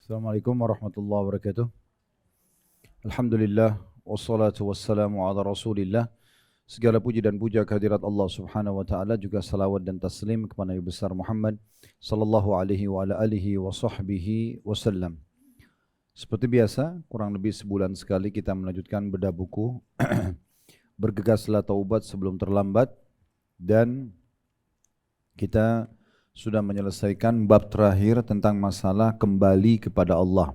Assalamualaikum warahmatullahi wabarakatuh. Alhamdulillah wassalatu wassalamu ala Rasulillah. Segala puji dan puja kehadirat Allah Subhanahu wa taala, juga salawat dan taslim kepada Nabi besar Muhammad sallallahu alaihi wa ala alihi wa sahbihi wasallam. Seperti biasa, kurang lebih sebulan sekali kita melanjutkan bedah buku Bergegaslah Taubat Sebelum Terlambat, dan kita sudah menyelesaikan bab terakhir tentang masalah kembali kepada Allah.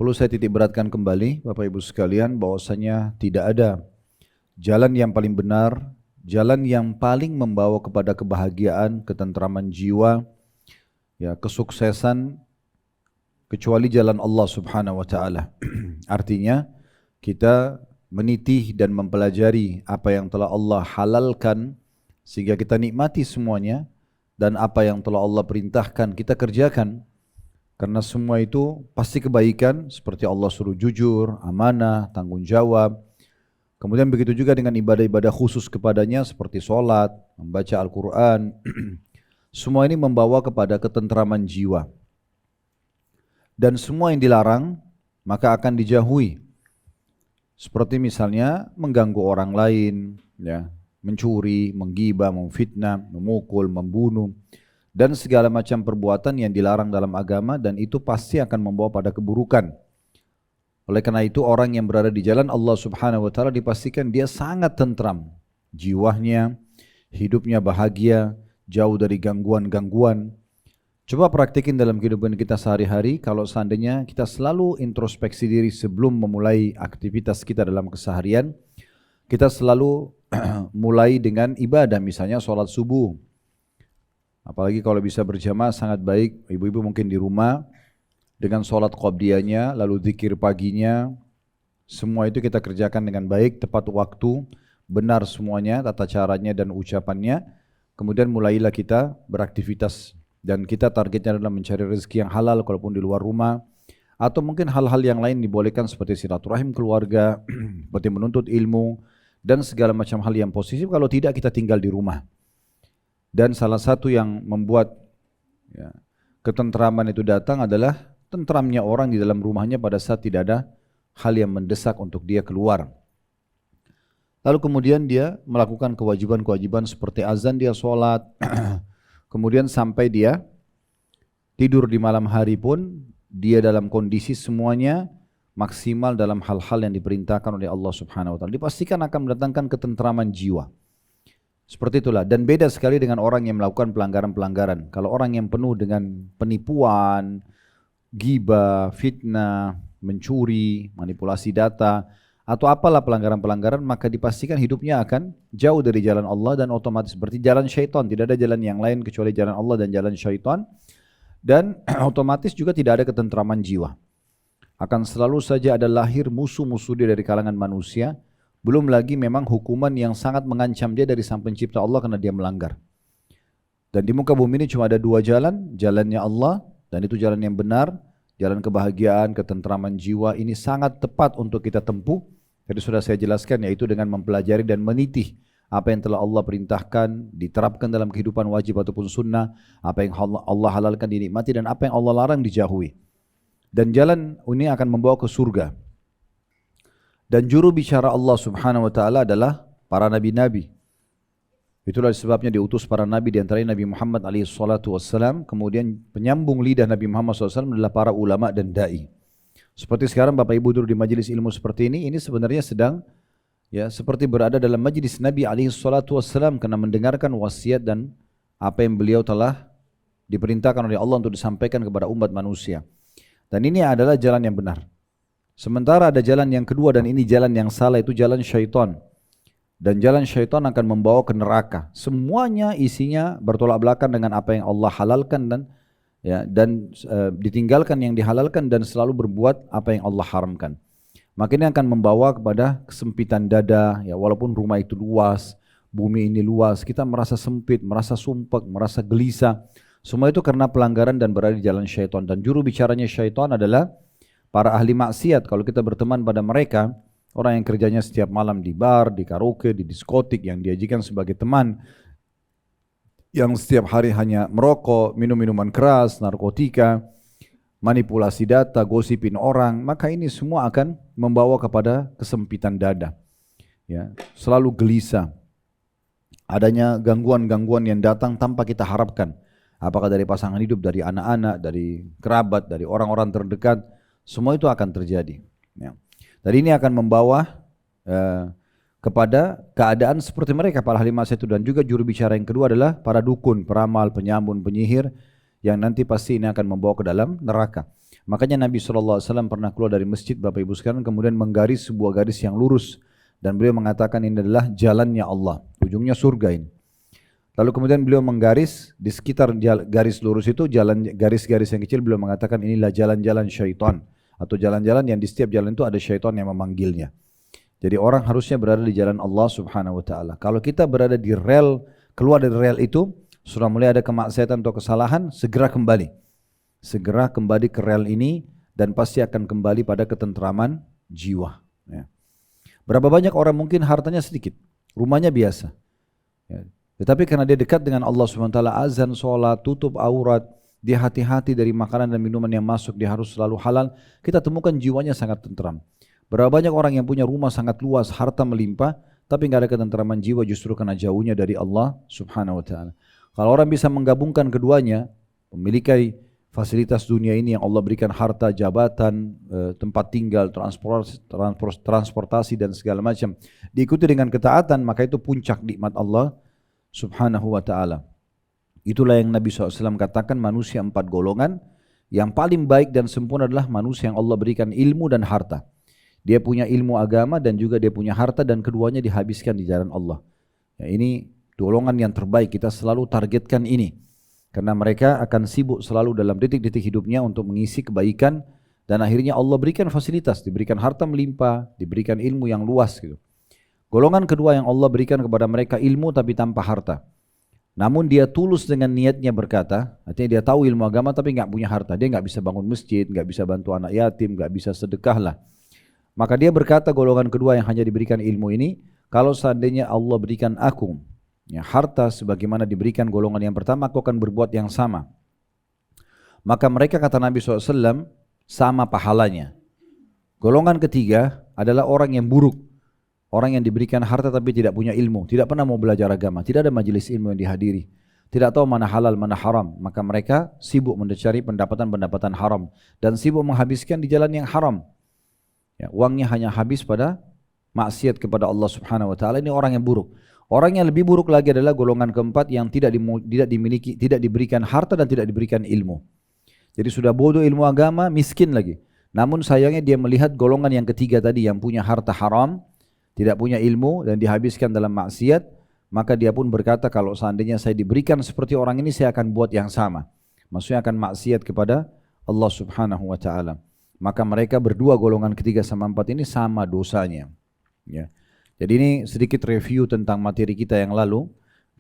Perlu saya titik beratkan kembali Bapak Ibu sekalian bahwasanya tidak ada jalan yang paling benar, jalan yang paling membawa kepada kebahagiaan, ketentraman jiwa, ya, kesuksesan kecuali jalan Allah Subhanahu wa taala. Artinya kita meniti dan mempelajari apa yang telah Allah halalkan sehingga kita nikmati semuanya, dan apa yang telah Allah perintahkan kita kerjakan, karena semua itu pasti kebaikan, seperti Allah suruh jujur, amanah, tanggung jawab. Kemudian begitu juga dengan ibadah-ibadah khusus kepadanya seperti sholat, membaca Al-Quran. Semua ini membawa kepada ketentraman jiwa, dan semua yang dilarang maka akan dijauhi, seperti misalnya mengganggu orang lain, ya, mencuri, menggibah, memfitnah, memukul, membunuh, dan segala macam perbuatan yang dilarang dalam agama, dan itu pasti akan membawa pada keburukan. Oleh karena itu orang yang berada di jalan Allah Subhanahu wa taala dipastikan dia sangat tentram jiwanya, hidupnya bahagia, jauh dari gangguan-gangguan. Coba praktikin dalam kehidupan kita sehari-hari. Kalau seandainya kita selalu introspeksi diri sebelum memulai aktivitas kita dalam keseharian, kita selalu mulai dengan ibadah, misalnya sholat subuh. Apalagi kalau bisa berjamaah sangat baik. Ibu-ibu mungkin di rumah dengan sholat qobliyahnya, lalu zikir paginya, semua itu kita kerjakan dengan baik, tepat waktu, benar semuanya, tata caranya dan ucapannya. Kemudian mulailah kita beraktivitas, dan kita targetnya adalah mencari rezeki yang halal kalaupun di luar rumah, atau mungkin hal-hal yang lain dibolehkan seperti silaturahim keluarga, seperti menuntut ilmu, dan segala macam hal yang positif. Kalau tidak, kita tinggal di rumah. Dan salah satu yang membuat, ya, ketentraman itu datang adalah tentramnya orang di dalam rumahnya pada saat tidak ada hal yang mendesak untuk dia keluar. Lalu kemudian dia melakukan kewajiban-kewajiban seperti azan, dia sholat, kemudian sampai dia tidur di malam hari pun dia dalam kondisi semuanya maksimal dalam hal-hal yang diperintahkan oleh Allah Subhanahu wa taala. Dipastikan akan mendatangkan ketentraman jiwa. Seperti itulah, dan beda sekali dengan orang yang melakukan pelanggaran-pelanggaran. Kalau orang yang penuh dengan penipuan, ghibah, fitnah, mencuri, manipulasi data, atau apalah pelanggaran-pelanggaran, maka dipastikan hidupnya akan jauh dari jalan Allah, dan otomatis seperti jalan syaitan. Tidak ada jalan yang lain kecuali jalan Allah dan jalan syaitan, dan otomatis juga tidak ada ketentraman jiwa. Akan selalu saja ada lahir musuh-musuh dia dari kalangan manusia. Belum lagi memang hukuman yang sangat mengancam dia dari sang pencipta Allah karena dia melanggar. Dan di muka bumi ini cuma ada dua jalan, jalannya Allah, dan itu jalan yang benar, jalan kebahagiaan, ketentraman jiwa. Ini sangat tepat untuk kita tempuh. Jadi sudah saya jelaskan, yaitu dengan mempelajari dan meniti apa yang telah Allah perintahkan, diterapkan dalam kehidupan wajib ataupun sunnah, apa yang Allah halalkan dinikmati, dan apa yang Allah larang dijauhi. Dan jalan ini akan membawa ke surga. Dan juru bicara Allah Subhanahu wa taala adalah para nabi-nabi. Itulah sebabnya diutus para nabi, di antaranya Nabi Muhammad alaihi salatu wassalam. Kemudian penyambung lidah Nabi Muhammad SAW adalah para ulama dan dai. Seperti sekarang Bapak Ibu duduk di majelis ilmu seperti ini sebenarnya sedang, ya, seperti berada dalam majelis Nabi alaihi salatu wassalam, karena mendengarkan wasiat dan apa yang beliau telah diperintahkan oleh Allah untuk disampaikan kepada umat manusia. Dan ini adalah jalan yang benar. Sementara ada jalan yang kedua, dan ini jalan yang salah, itu jalan syaitan. Dan jalan syaitan akan membawa ke neraka. Semuanya isinya bertolak belakang dengan apa yang Allah halalkan, dan ditinggalkan yang dihalalkan, dan selalu berbuat apa yang Allah haramkan. Maka ini akan membawa kepada kesempitan dada, ya, walaupun rumah itu luas, bumi ini luas, kita merasa sempit, merasa sumpek, merasa gelisah. Semua itu karena pelanggaran dan berada di jalan syaitan. Dan juru bicaranya syaitan adalah para ahli maksiat. Kalau kita berteman pada mereka, orang yang kerjanya setiap malam di bar, di karaoke, di diskotik, yang diajikan sebagai teman, yang setiap hari hanya merokok, minum minuman keras, narkotika, manipulasi data, gosipin orang, maka ini semua akan membawa kepada kesempitan dada. Ya, selalu gelisah. Adanya gangguan-gangguan yang datang tanpa kita harapkan. Apakah dari pasangan hidup, dari anak-anak, dari kerabat, dari orang-orang terdekat, semua itu akan terjadi. Ya. Dan ini akan membawa kepada keadaan seperti mereka para ahli maksiat itu. Dan juga juru bicara yang kedua adalah para dukun, peramal, penyambun, penyihir, yang nanti pasti ini akan membawa ke dalam neraka. Makanya Nabi SAW pernah keluar dari masjid, Bapak Ibu sekalian, kemudian menggaris sebuah garis yang lurus. Dan beliau mengatakan ini adalah jalannya Allah, ujungnya surga ini. Lalu kemudian beliau menggaris di sekitar garis lurus itu, garis-garis yang kecil, beliau mengatakan inilah jalan-jalan syaitan. Atau jalan-jalan yang di setiap jalan itu ada syaitan yang memanggilnya. Jadi orang harusnya berada di jalan Allah Subhanahu wa ta'ala. Kalau kita berada di rel, keluar dari rel itu, sudah mulai ada kemaksiatan atau kesalahan, segera kembali. Segera kembali ke rel ini dan pasti akan kembali pada ketentraman jiwa. Ya. Berapa banyak orang mungkin hartanya sedikit, rumahnya biasa. Ya. Tetapi karena dia dekat dengan Allah Subhanahu wa ta'ala, azan, sholat, tutup aurat, dia hati-hati dari makanan dan minuman yang masuk, dia harus selalu halal, kita temukan jiwanya sangat tentram. Berapa banyak orang yang punya rumah sangat luas, harta melimpah, tapi nggak ada ketentraman jiwa justru karena jauhnya dari Allah Subhanahu wa ta'ala. Kalau orang bisa menggabungkan keduanya, memiliki fasilitas dunia ini yang Allah berikan, harta, jabatan, tempat tinggal, transportasi dan segala macam, diikuti dengan ketaatan, maka itu puncak nikmat Allah Subhanahu wa ta'ala. Itulah yang Nabi SAW katakan, manusia 4 golongan, yang paling baik dan sempurna adalah manusia yang Allah berikan ilmu dan harta. Dia punya ilmu agama dan juga dia punya harta, dan keduanya dihabiskan di jalan Allah. Ya, ini golongan yang terbaik, kita selalu targetkan ini. Karena mereka akan sibuk selalu dalam detik-detik hidupnya untuk mengisi kebaikan, dan akhirnya Allah berikan fasilitas, diberikan harta melimpah, diberikan ilmu yang luas gitu. Golongan kedua yang Allah berikan kepada mereka ilmu tapi tanpa harta. Namun dia tulus dengan niatnya berkata, artinya dia tahu ilmu agama tapi nggak punya harta. Dia nggak bisa bangun masjid, nggak bisa bantu anak yatim, nggak bisa sedekah lah. Maka dia berkata, golongan kedua yang hanya diberikan ilmu ini, kalau seandainya Allah berikan aku ya, harta sebagaimana diberikan golongan yang pertama, aku akan berbuat yang sama. Maka mereka, kata Nabi SAW, sama pahalanya. Golongan ketiga adalah orang yang buruk. Orang yang diberikan harta tapi tidak punya ilmu, tidak pernah mau belajar agama, tidak ada majelis ilmu yang dihadiri, tidak tahu mana halal, mana haram. Maka mereka sibuk mencari pendapatan-pendapatan haram dan sibuk menghabiskan di jalan yang haram. Ya, uangnya hanya habis pada maksiat kepada Allah Subhanahu wa ta'ala. Ini orang yang buruk. Orang yang lebih buruk lagi adalah golongan keempat yang tidak diberikan harta dan tidak diberikan ilmu. Jadi sudah bodoh ilmu agama, miskin lagi. Namun sayangnya dia melihat golongan yang ketiga tadi yang punya harta haram, tidak punya ilmu dan dihabiskan dalam maksiat, maka dia pun berkata, kalau seandainya saya diberikan seperti orang ini, saya akan buat yang sama. Maksudnya akan maksiat kepada Allah Subhanahu wa ta'ala. Maka mereka berdua, golongan ketiga sama 4 ini sama dosanya. Ya. Jadi ini sedikit review tentang materi kita yang lalu.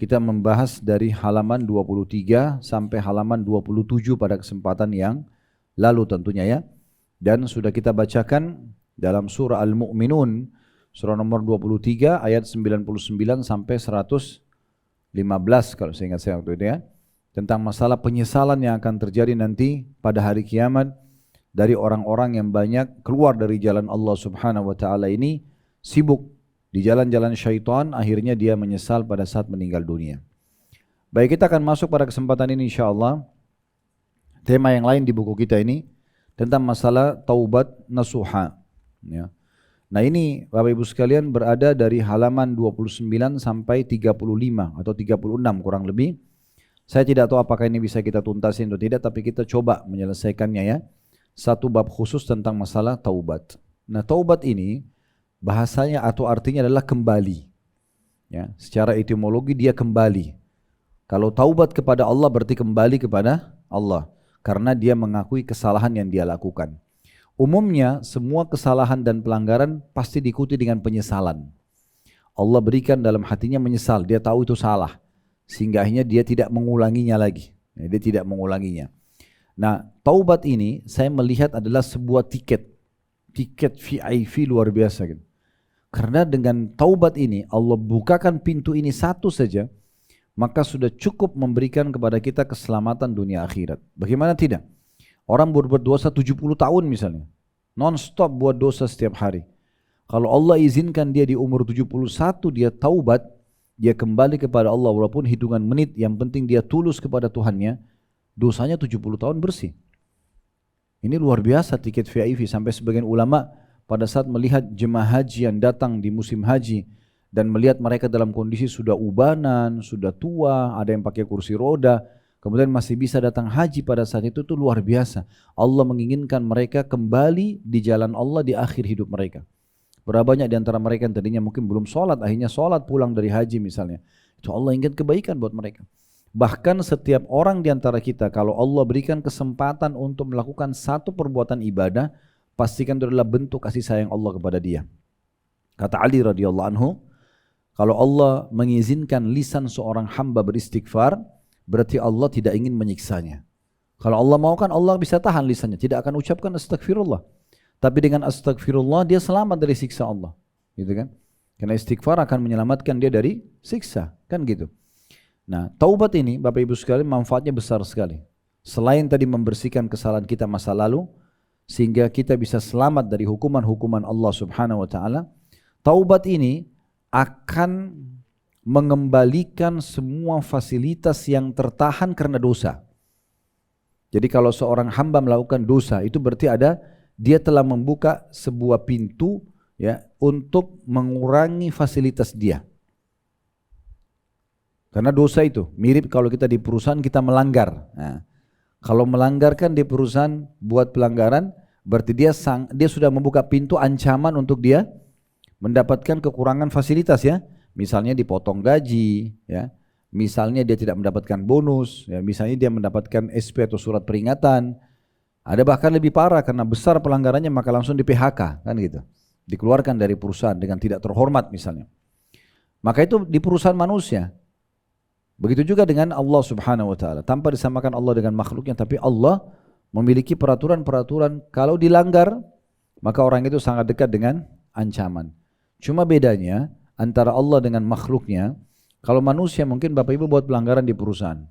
Kita membahas dari halaman 23 sampai halaman 27 pada kesempatan yang lalu tentunya ya. Dan sudah kita bacakan dalam surah Al-Mu'minun, surah nomor 23 ayat 99 sampai 115 kalau saya ingat saya waktu itu ya. Tentang masalah penyesalan yang akan terjadi nanti pada hari kiamat dari orang-orang yang banyak keluar dari jalan Allah Subhanahu wa ta'ala ini, sibuk di jalan-jalan syaitan, akhirnya dia menyesal pada saat meninggal dunia. Baik, kita akan masuk pada kesempatan ini insyaAllah. Tema yang lain di buku kita ini tentang masalah taubat nasuha. Ya. Nah ini Bapak Ibu sekalian berada dari halaman 29 sampai 35 atau 36 kurang lebih. Saya tidak tahu apakah ini bisa kita tuntasin atau tidak, tapi kita coba menyelesaikannya ya. Satu bab khusus tentang masalah taubat. Nah taubat ini bahasanya atau artinya adalah kembali. Ya, secara etimologi dia kembali. Kalau taubat kepada Allah berarti kembali kepada Allah. Karena dia mengakui kesalahan yang dia lakukan. Umumnya semua kesalahan dan pelanggaran pasti diikuti dengan penyesalan. Allah berikan dalam hatinya menyesal, dia tahu itu salah. Sehingga akhirnya dia tidak mengulanginya lagi. Dia tidak mengulanginya. Nah, taubat ini saya melihat adalah sebuah tiket VIP luar biasa gitu. Karena dengan taubat ini Allah bukakan pintu ini satu saja, maka sudah cukup memberikan kepada kita keselamatan dunia akhirat. Bagaimana tidak? Orang berbuat dosa 70 tahun misalnya. Non-stop buat dosa setiap hari. Kalau Allah izinkan dia di umur 71 dia taubat, dia kembali kepada Allah walaupun hitungan menit, yang penting dia tulus kepada Tuhannya, dosanya 70 tahun bersih. Ini luar biasa tiket VIP, sampai sebagian ulama pada saat melihat jemaah haji yang datang di musim haji dan melihat mereka dalam kondisi sudah ubanan, sudah tua, ada yang pakai kursi roda, kemudian masih bisa datang haji pada saat itu luar biasa. Allah menginginkan mereka kembali di jalan Allah di akhir hidup mereka. Berapa banyak di antara mereka yang tadinya mungkin belum sholat, akhirnya sholat pulang dari haji misalnya. Itu Allah ingin kebaikan buat mereka. Bahkan setiap orang di antara kita, kalau Allah berikan kesempatan untuk melakukan satu perbuatan ibadah, pastikan itu adalah bentuk kasih sayang Allah kepada dia. Kata Ali radhiyallahu anhu, kalau Allah mengizinkan lisan seorang hamba beristighfar, berarti Allah tidak ingin menyiksanya. Kalau Allah mau kan Allah bisa tahan lisannya, tidak akan ucapkan astagfirullah. Tapi dengan astagfirullah dia selamat dari siksa Allah, gitu kan? Karena istighfar akan menyelamatkan dia dari siksa, kan gitu. Nah, taubat ini Bapak Ibu sekalian manfaatnya besar sekali. Selain tadi membersihkan kesalahan kita masa lalu, sehingga kita bisa selamat dari hukuman-hukuman Allah Subhanahu wa taala, taubat ini akan mengembalikan semua fasilitas yang tertahan karena dosa. Jadi kalau seorang hamba melakukan dosa, itu berarti dia telah membuka sebuah pintu ya untuk mengurangi fasilitas dia. Karena dosa itu mirip kalau kita di perusahaan kita melanggar. Nah, kalau melanggarkan di perusahaan buat pelanggaran, berarti dia sudah membuka pintu ancaman untuk dia mendapatkan kekurangan fasilitas ya. Misalnya dipotong gaji, ya. Misalnya dia tidak mendapatkan bonus, ya. Misalnya dia mendapatkan SP atau surat peringatan. Ada bahkan lebih parah karena besar pelanggarannya maka langsung di PHK, kan gitu. Dikeluarkan dari perusahaan dengan tidak terhormat misalnya. Maka itu di perusahaan manusia. Begitu juga dengan Allah Subhanahu wa taala. Tanpa disamakan Allah dengan makhluknya, tapi Allah memiliki peraturan-peraturan kalau dilanggar maka orang itu sangat dekat dengan ancaman. Cuma bedanya antara Allah dengan makhluknya, kalau manusia mungkin Bapak Ibu buat pelanggaran di perusahaan,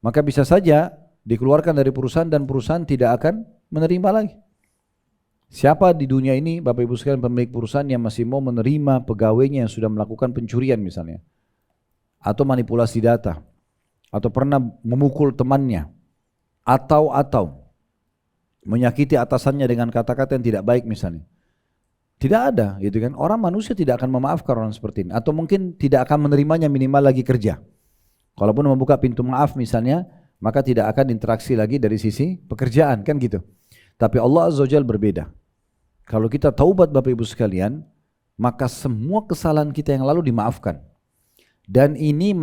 maka bisa saja dikeluarkan dari perusahaan dan perusahaan tidak akan menerima lagi. Siapa di dunia ini Bapak Ibu sekalian pemilik perusahaan yang masih mau menerima pegawainya yang sudah melakukan pencurian misalnya, atau manipulasi data, atau pernah memukul temannya, atau menyakiti atasannya dengan kata-kata yang tidak baik misalnya? Tidak ada, gitu kan? Orang manusia tidak akan memaafkan orang seperti ini, atau mungkin tidak akan menerimanya minimal lagi kerja. Kalaupun membuka pintu maaf misalnya, maka tidak akan interaksi lagi dari sisi pekerjaan, kan gitu. Tapi Allah Azza wa Jalla berbeda. Kalau kita taubat Bapak Ibu sekalian, maka semua kesalahan kita yang lalu dimaafkan. Dan ini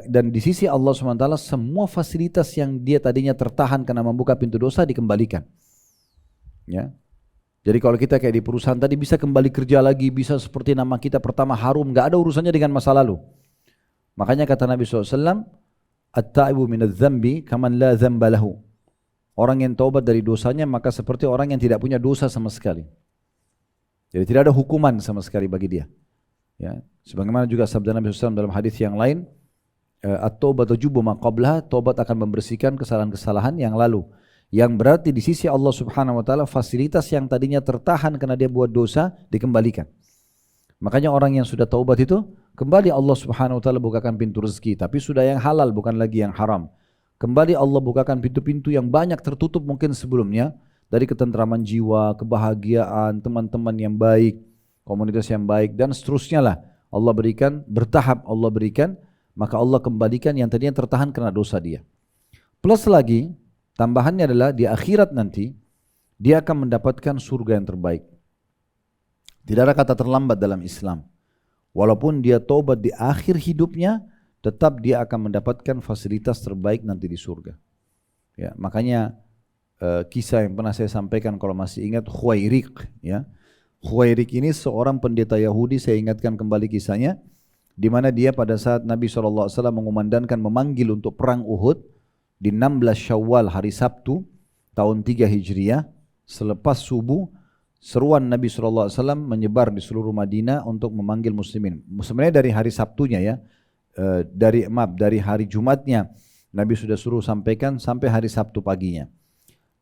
dan di sisi Allah SWT semua fasilitas yang dia tadinya tertahan karena membuka pintu dosa dikembalikan. Ya. Jadi kalau kita kayak di perusahaan tadi bisa kembali kerja lagi, bisa seperti nama kita pertama harum, gak ada urusannya dengan masa lalu. Makanya kata Nabi SAW, At-ta'ibu minadz-dzambi kaman la dzamba lahu. Orang yang taubat dari dosanya maka seperti orang yang tidak punya dosa sama sekali. Jadi tidak ada hukuman sama sekali bagi dia. Ya, sebagaimana juga sabda Nabi SAW dalam hadis yang lain, at-taubatu tajubu ma qablaha, taubat akan membersihkan kesalahan-kesalahan yang lalu. Yang berarti di sisi Allah Subhanahu wa taala fasilitas yang tadinya tertahan karena dia buat dosa dikembalikan. Makanya orang yang sudah taubat itu kembali Allah Subhanahu wa taala bukakan pintu rezeki, tapi sudah yang halal bukan lagi yang haram. Kembali Allah bukakan pintu-pintu yang banyak tertutup mungkin sebelumnya, dari ketentraman jiwa, kebahagiaan, teman-teman yang baik, komunitas yang baik dan seterusnya lah. Allah berikan bertahap, Allah berikan, maka Allah kembalikan yang tadinya tertahan karena dosa dia. Plus lagi tambahannya adalah di akhirat nanti dia akan mendapatkan surga yang terbaik. Tidak ada kata terlambat dalam Islam. Walaupun dia taubat di akhir hidupnya, tetap dia akan mendapatkan fasilitas terbaik nanti di surga. Ya, makanya kisah yang pernah saya sampaikan kalau masih ingat, Khuwairik, ya. Khuwairik ini seorang pendeta Yahudi, saya ingatkan kembali kisahnya, di mana dia pada saat Nabi SAW mengumandangkan memanggil untuk perang Uhud di 16 Syawal hari Sabtu tahun 3 Hijriah, selepas subuh seruan Nabi SAW menyebar di seluruh Madinah untuk memanggil muslimin. Sebenarnya dari hari Sabtunya ya, dari hari Jumatnya Nabi sudah suruh sampaikan sampai hari Sabtu paginya.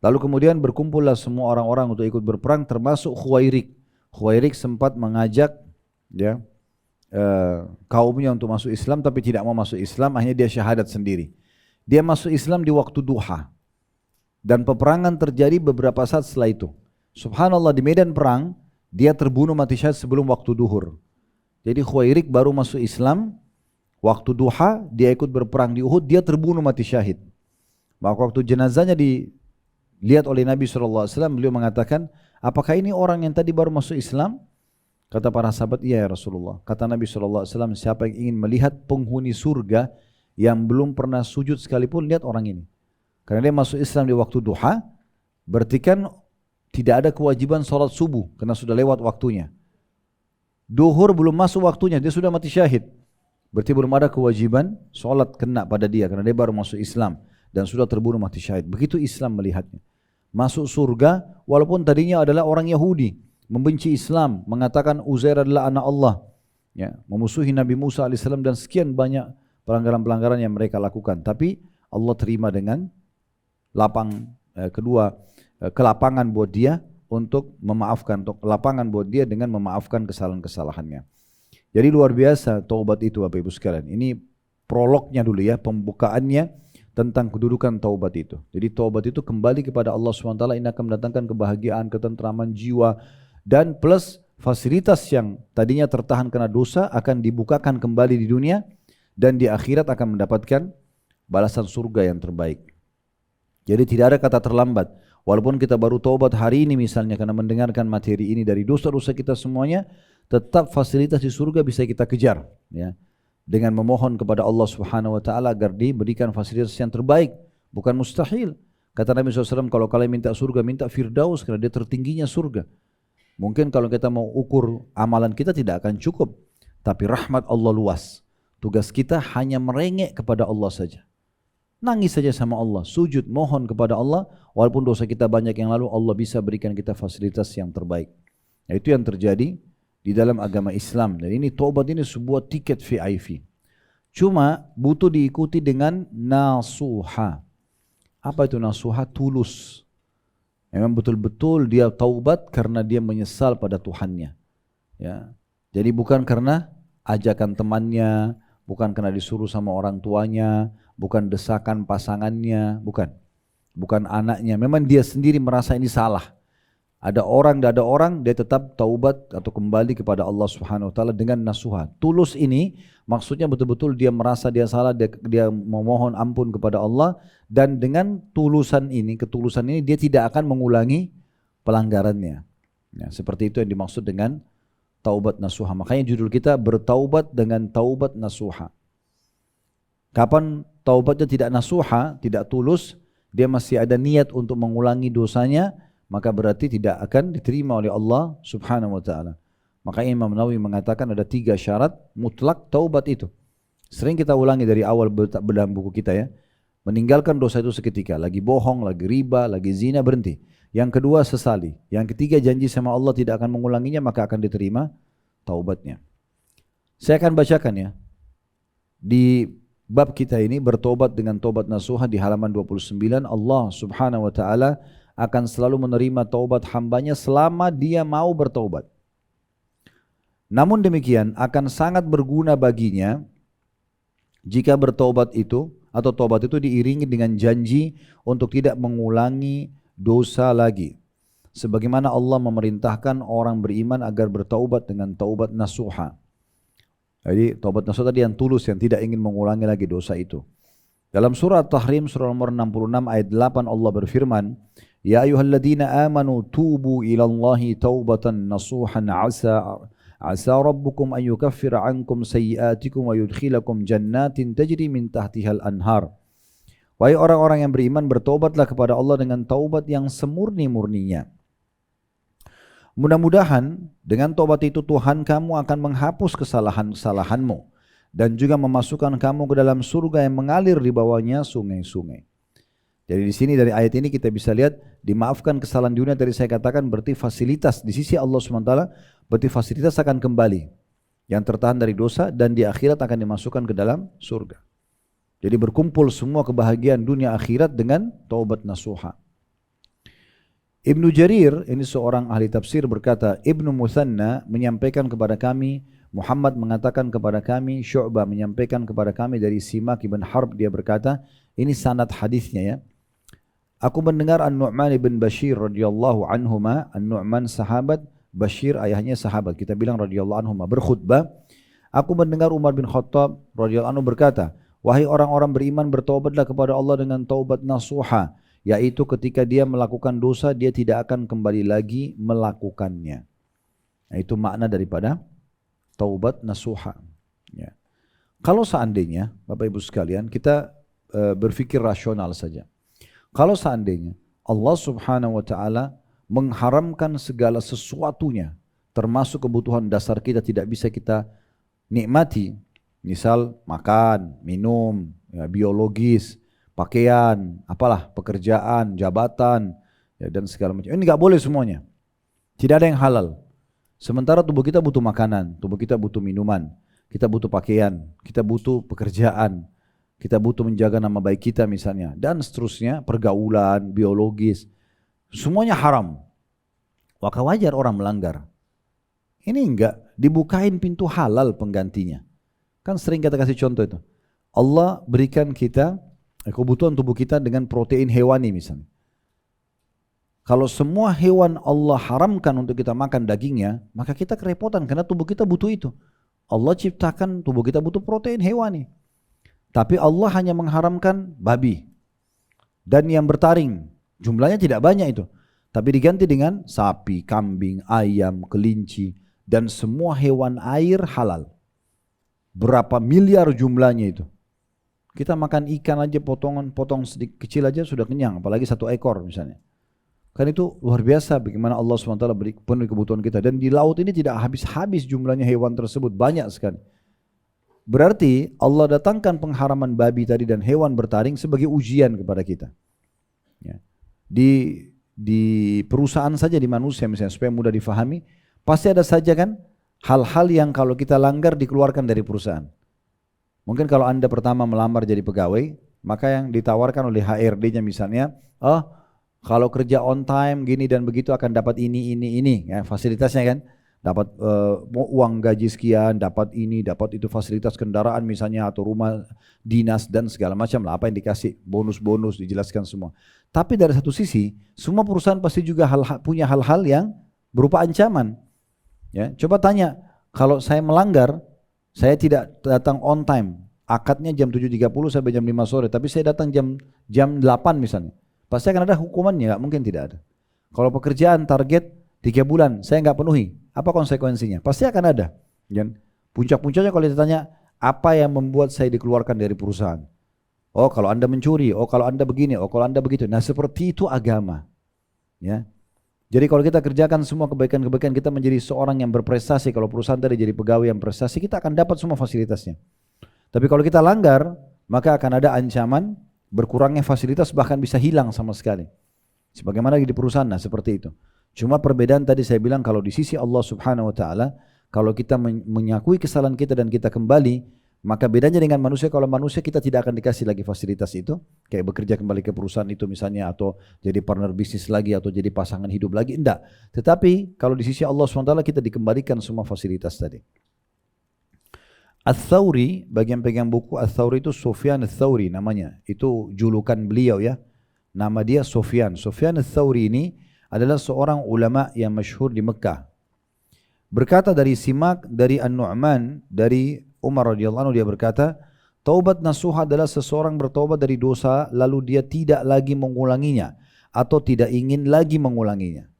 Lalu kemudian berkumpullah semua orang-orang untuk ikut berperang termasuk Khuwairik. Khuwairik sempat mengajak ya kaumnya untuk masuk Islam tapi tidak mau masuk Islam, akhirnya dia syahadat sendiri. Dia masuk Islam di waktu duha. Dan peperangan terjadi beberapa saat setelah itu. Subhanallah, di medan perang dia terbunuh mati syahid sebelum waktu duhur. Jadi Khuwairik baru masuk Islam, waktu duha dia ikut berperang di Uhud, dia terbunuh mati syahid. Maka waktu jenazahnya dilihat oleh Nabi SAW, beliau mengatakan, apakah ini orang yang tadi baru masuk Islam? Kata para sahabat, iya ya Rasulullah. Kata Nabi SAW, siapa yang ingin melihat penghuni surga yang belum pernah sujud sekalipun, lihat orang ini. Karena dia masuk Islam di waktu duha, berarti kan tidak ada kewajiban sholat subuh, karena sudah lewat waktunya. Duhur belum masuk waktunya, dia sudah mati syahid. Berarti belum ada kewajiban sholat kena pada dia, karena dia baru masuk Islam dan sudah terbunuh mati syahid. Begitu Islam melihatnya. Masuk surga, walaupun tadinya adalah orang Yahudi, membenci Islam, mengatakan Uzair adalah anak Allah, ya, memusuhi Nabi Musa alaihissalam dan sekian banyak pelanggaran-pelanggaran yang mereka lakukan. Tapi Allah terima dengan kelapangan buat dia untuk memaafkan, untuk lapangan buat dia dengan memaafkan kesalahan-kesalahannya. Jadi luar biasa taubat itu Bapak Ibu sekalian. Ini prolognya dulu ya, pembukaannya tentang kedudukan taubat itu. Jadi taubat itu kembali kepada Allah SWT, ini akan mendatangkan kebahagiaan, ketentraman jiwa, dan plus fasilitas yang tadinya tertahan karena dosa akan dibukakan kembali di dunia, dan di akhirat akan mendapatkan balasan surga yang terbaik. Jadi tidak ada kata terlambat. Walaupun kita baru taubat hari ini misalnya karena mendengarkan materi ini dari dosa-dosa kita semuanya, tetap fasilitas di surga bisa kita kejar ya. Dengan memohon kepada Allah Subhanahu wa taala agar diberikan fasilitas yang terbaik, bukan mustahil. Kata Nabi SAW, kalau kalian minta surga, minta Firdaus karena dia tertingginya surga. Mungkin kalau kita mau ukur amalan kita tidak akan cukup, tapi rahmat Allah luas. Tugas kita hanya merengek kepada Allah saja. Nangis saja sama Allah, sujud, mohon kepada Allah, walaupun dosa kita banyak yang lalu, Allah bisa berikan kita fasilitas yang terbaik. Nah, itu yang terjadi di dalam agama Islam. Dan ini taubat ini sebuah tiket VIP. Cuma butuh diikuti dengan nasuha. Apa itu nasuha? Tulus. Memang betul-betul dia taubat karena dia menyesal pada Tuhannya. Ya. Jadi bukan karena ajakan temannya, bukan karena disuruh sama orang tuanya, bukan desakan pasangannya, bukan anaknya. Memang dia sendiri merasa ini salah. Ada orang, tidak ada orang, dia tetap taubat atau kembali kepada Allah Subhanahu wa taala dengan nasuha. Tulus ini maksudnya betul-betul dia merasa dia salah, dia memohon ampun kepada Allah, dan dengan ketulusan ini dia tidak akan mengulangi pelanggarannya. Ya, seperti itu yang dimaksud dengan taubat nasuha. Makanya judul kita bertaubat dengan taubat nasuha. Kapan taubatnya tidak nasuha, tidak tulus, dia masih ada niat untuk mengulangi dosanya, maka berarti tidak akan diterima oleh Allah Subhanahu wa taala. Maka Imam Nawawi mengatakan ada 3 syarat mutlak taubat itu. Sering kita ulangi dari awal dalam buku kita ya. Meninggalkan dosa itu seketika, lagi bohong, lagi riba, lagi zina, berhenti. Yang kedua sesali. Yang ketiga janji sama Allah tidak akan mengulanginya, maka akan diterima taubatnya. Saya akan bacakan ya. Di bab kita ini bertobat dengan tobat nasuha di halaman 29, Allah Subhanahu wa taala akan selalu menerima taubat hambanya selama dia mau bertaubat. Namun demikian akan sangat berguna baginya jika bertaubat itu atau taubat itu diiringi dengan janji untuk tidak mengulangi dosa lagi. Sebagaimana Allah memerintahkan orang beriman agar bertaubat dengan taubat nasuha. Jadi taubat nasuha tadi yang tulus, yang tidak ingin mengulangi lagi dosa itu. Dalam surah At-Tahrim surah nomor 66 ayat 8 Allah berfirman, Ya ayyuhalladzina amanu tubu ilallahi taubatan nasuhan asa rabbukum an yukaffira ankum sayyiatikum wa yudkhilakum jannatin tajri min tahtihal anhar. Wahai orang-orang yang beriman, bertaubatlah kepada Allah dengan taubat yang semurni-murninya. Mudah-mudahan dengan taubat itu Tuhan kamu akan menghapus kesalahan-kesalahanmu dan juga memasukkan kamu ke dalam surga yang mengalir di bawahnya sungai-sungai. Jadi di sini dari ayat ini kita bisa lihat dimaafkan kesalahan di dunia, tadi saya katakan berarti fasilitas di sisi Allah SWT, berarti fasilitas akan kembali yang tertahan dari dosa dan di akhirat akan dimasukkan ke dalam surga. Jadi berkumpul semua kebahagiaan dunia akhirat dengan taubat nasuha. Ibnu Jarir, ini seorang ahli tafsir berkata, Ibnu Muthanna menyampaikan kepada kami, Muhammad mengatakan kepada kami, Syu'bah menyampaikan kepada kami dari Simak ibn Harb, dia berkata, ini sanad hadisnya ya. Aku mendengar An-Nu'man ibn Bashir radhiyallahu anhuma, An-Nu'man sahabat, Bashir ayahnya sahabat, kita bilang radhiyallahu anhuma, berkhutbah. Aku mendengar Umar bin Khattab radhiyallahu anhu berkata, wahai orang-orang beriman, bertaubatlah kepada Allah dengan taubat nasuha, yaitu ketika dia melakukan dosa, dia tidak akan kembali lagi melakukannya. Nah, itu makna daripada taubat nasuha. Ya. Kalau seandainya, Bapak Ibu sekalian, kita berpikir rasional saja. Kalau seandainya Allah Subhanahu wa Ta'ala mengharamkan segala sesuatunya, termasuk kebutuhan dasar kita tidak bisa kita nikmati, misal makan, minum, ya, biologis, pakaian, apalah, pekerjaan, jabatan, ya, dan segala macam. Ini nggak boleh semuanya. Tidak ada yang halal. Sementara tubuh kita butuh makanan, tubuh kita butuh minuman, kita butuh pakaian, kita butuh pekerjaan, kita butuh menjaga nama baik kita misalnya, dan seterusnya, pergaulan, biologis, semuanya haram. Maka wajar orang melanggar. Ini enggak, dibukain pintu halal penggantinya. Kan sering kita kasih contoh itu. Allah berikan kita kebutuhan tubuh kita dengan protein hewani misalnya. Kalau semua hewan Allah haramkan untuk kita makan dagingnya, maka kita kerepotan karena tubuh kita butuh itu. Allah ciptakan tubuh kita butuh protein hewani. Tapi Allah hanya mengharamkan babi dan yang bertaring. Jumlahnya tidak banyak itu. Tapi diganti dengan sapi, kambing, ayam, kelinci, dan semua hewan air halal. Berapa miliar jumlahnya itu. Kita makan ikan aja potong sedikit kecil aja sudah kenyang, apalagi satu ekor misalnya. Kan itu luar biasa bagaimana Allah SWT beri penuhi kebutuhan kita. Dan di laut ini tidak habis-habis jumlahnya hewan tersebut, banyak sekali. Berarti Allah datangkan pengharaman babi tadi dan hewan bertaring sebagai ujian kepada kita. Ya. Di perusahaan saja, di manusia misalnya, supaya mudah difahami, pasti ada saja kan hal-hal yang kalau kita langgar dikeluarkan dari perusahaan. Mungkin kalau Anda pertama melamar jadi pegawai, maka yang ditawarkan oleh HRD-nya misalnya, kalau kerja on time gini dan begitu akan dapat ini, ya, fasilitasnya kan, dapat uang gaji sekian, dapat ini, dapat itu, fasilitas kendaraan misalnya, atau rumah dinas dan segala macam lah, apa yang dikasih, bonus-bonus dijelaskan semua. Tapi dari satu sisi, semua perusahaan pasti juga punya hal-hal yang berupa ancaman. Ya, coba tanya, kalau saya melanggar, saya tidak datang on time, akadnya jam 7.30 sampai jam 5 sore, tapi saya datang jam 8 misalnya, pasti akan ada hukumannya, nggak mungkin tidak ada. Kalau pekerjaan target 3 bulan, saya nggak penuhi, apa konsekuensinya? Pasti akan ada. Dan puncak-puncaknya kalau ditanya, apa yang membuat saya dikeluarkan dari perusahaan? Oh, kalau Anda mencuri, oh kalau Anda begini, oh kalau Anda begitu. Nah, seperti itu agama. Ya. Jadi kalau kita kerjakan semua kebaikan-kebaikan, kita menjadi seorang yang berprestasi. Kalau perusahaan tadi jadi pegawai yang prestasi, kita akan dapat semua fasilitasnya. Tapi kalau kita langgar, maka akan ada ancaman berkurangnya fasilitas, bahkan bisa hilang sama sekali. Sebagaimana di perusahaan, nah seperti itu. Cuma perbedaan tadi saya bilang, kalau di sisi Allah Subhanahu wa Ta'ala, kalau kita mengakui kesalahan kita dan kita kembali, maka bedanya dengan manusia, kalau manusia kita tidak akan dikasih lagi fasilitas itu, kayak bekerja kembali ke perusahaan itu misalnya, atau jadi partner bisnis lagi, atau jadi pasangan hidup lagi, enggak. Tetapi kalau di sisi Allah SWT kita dikembalikan semua fasilitas tadi. Ats-Tsauri, bagi yang pegang buku, Ats-Tsauri itu Sufyan Ats-Tsauri namanya, itu julukan beliau ya, nama dia Sufyan. Sufyan Ats-Tsauri ini adalah seorang ulama yang masyhur di Mekah. Berkata dari Simak, dari An-Nu'man, dari Umar radhiyallahu anhu, dia berkata, taubat nasuha adalah seseorang bertaubat dari dosa lalu dia tidak lagi mengulanginya atau tidak ingin lagi mengulanginya.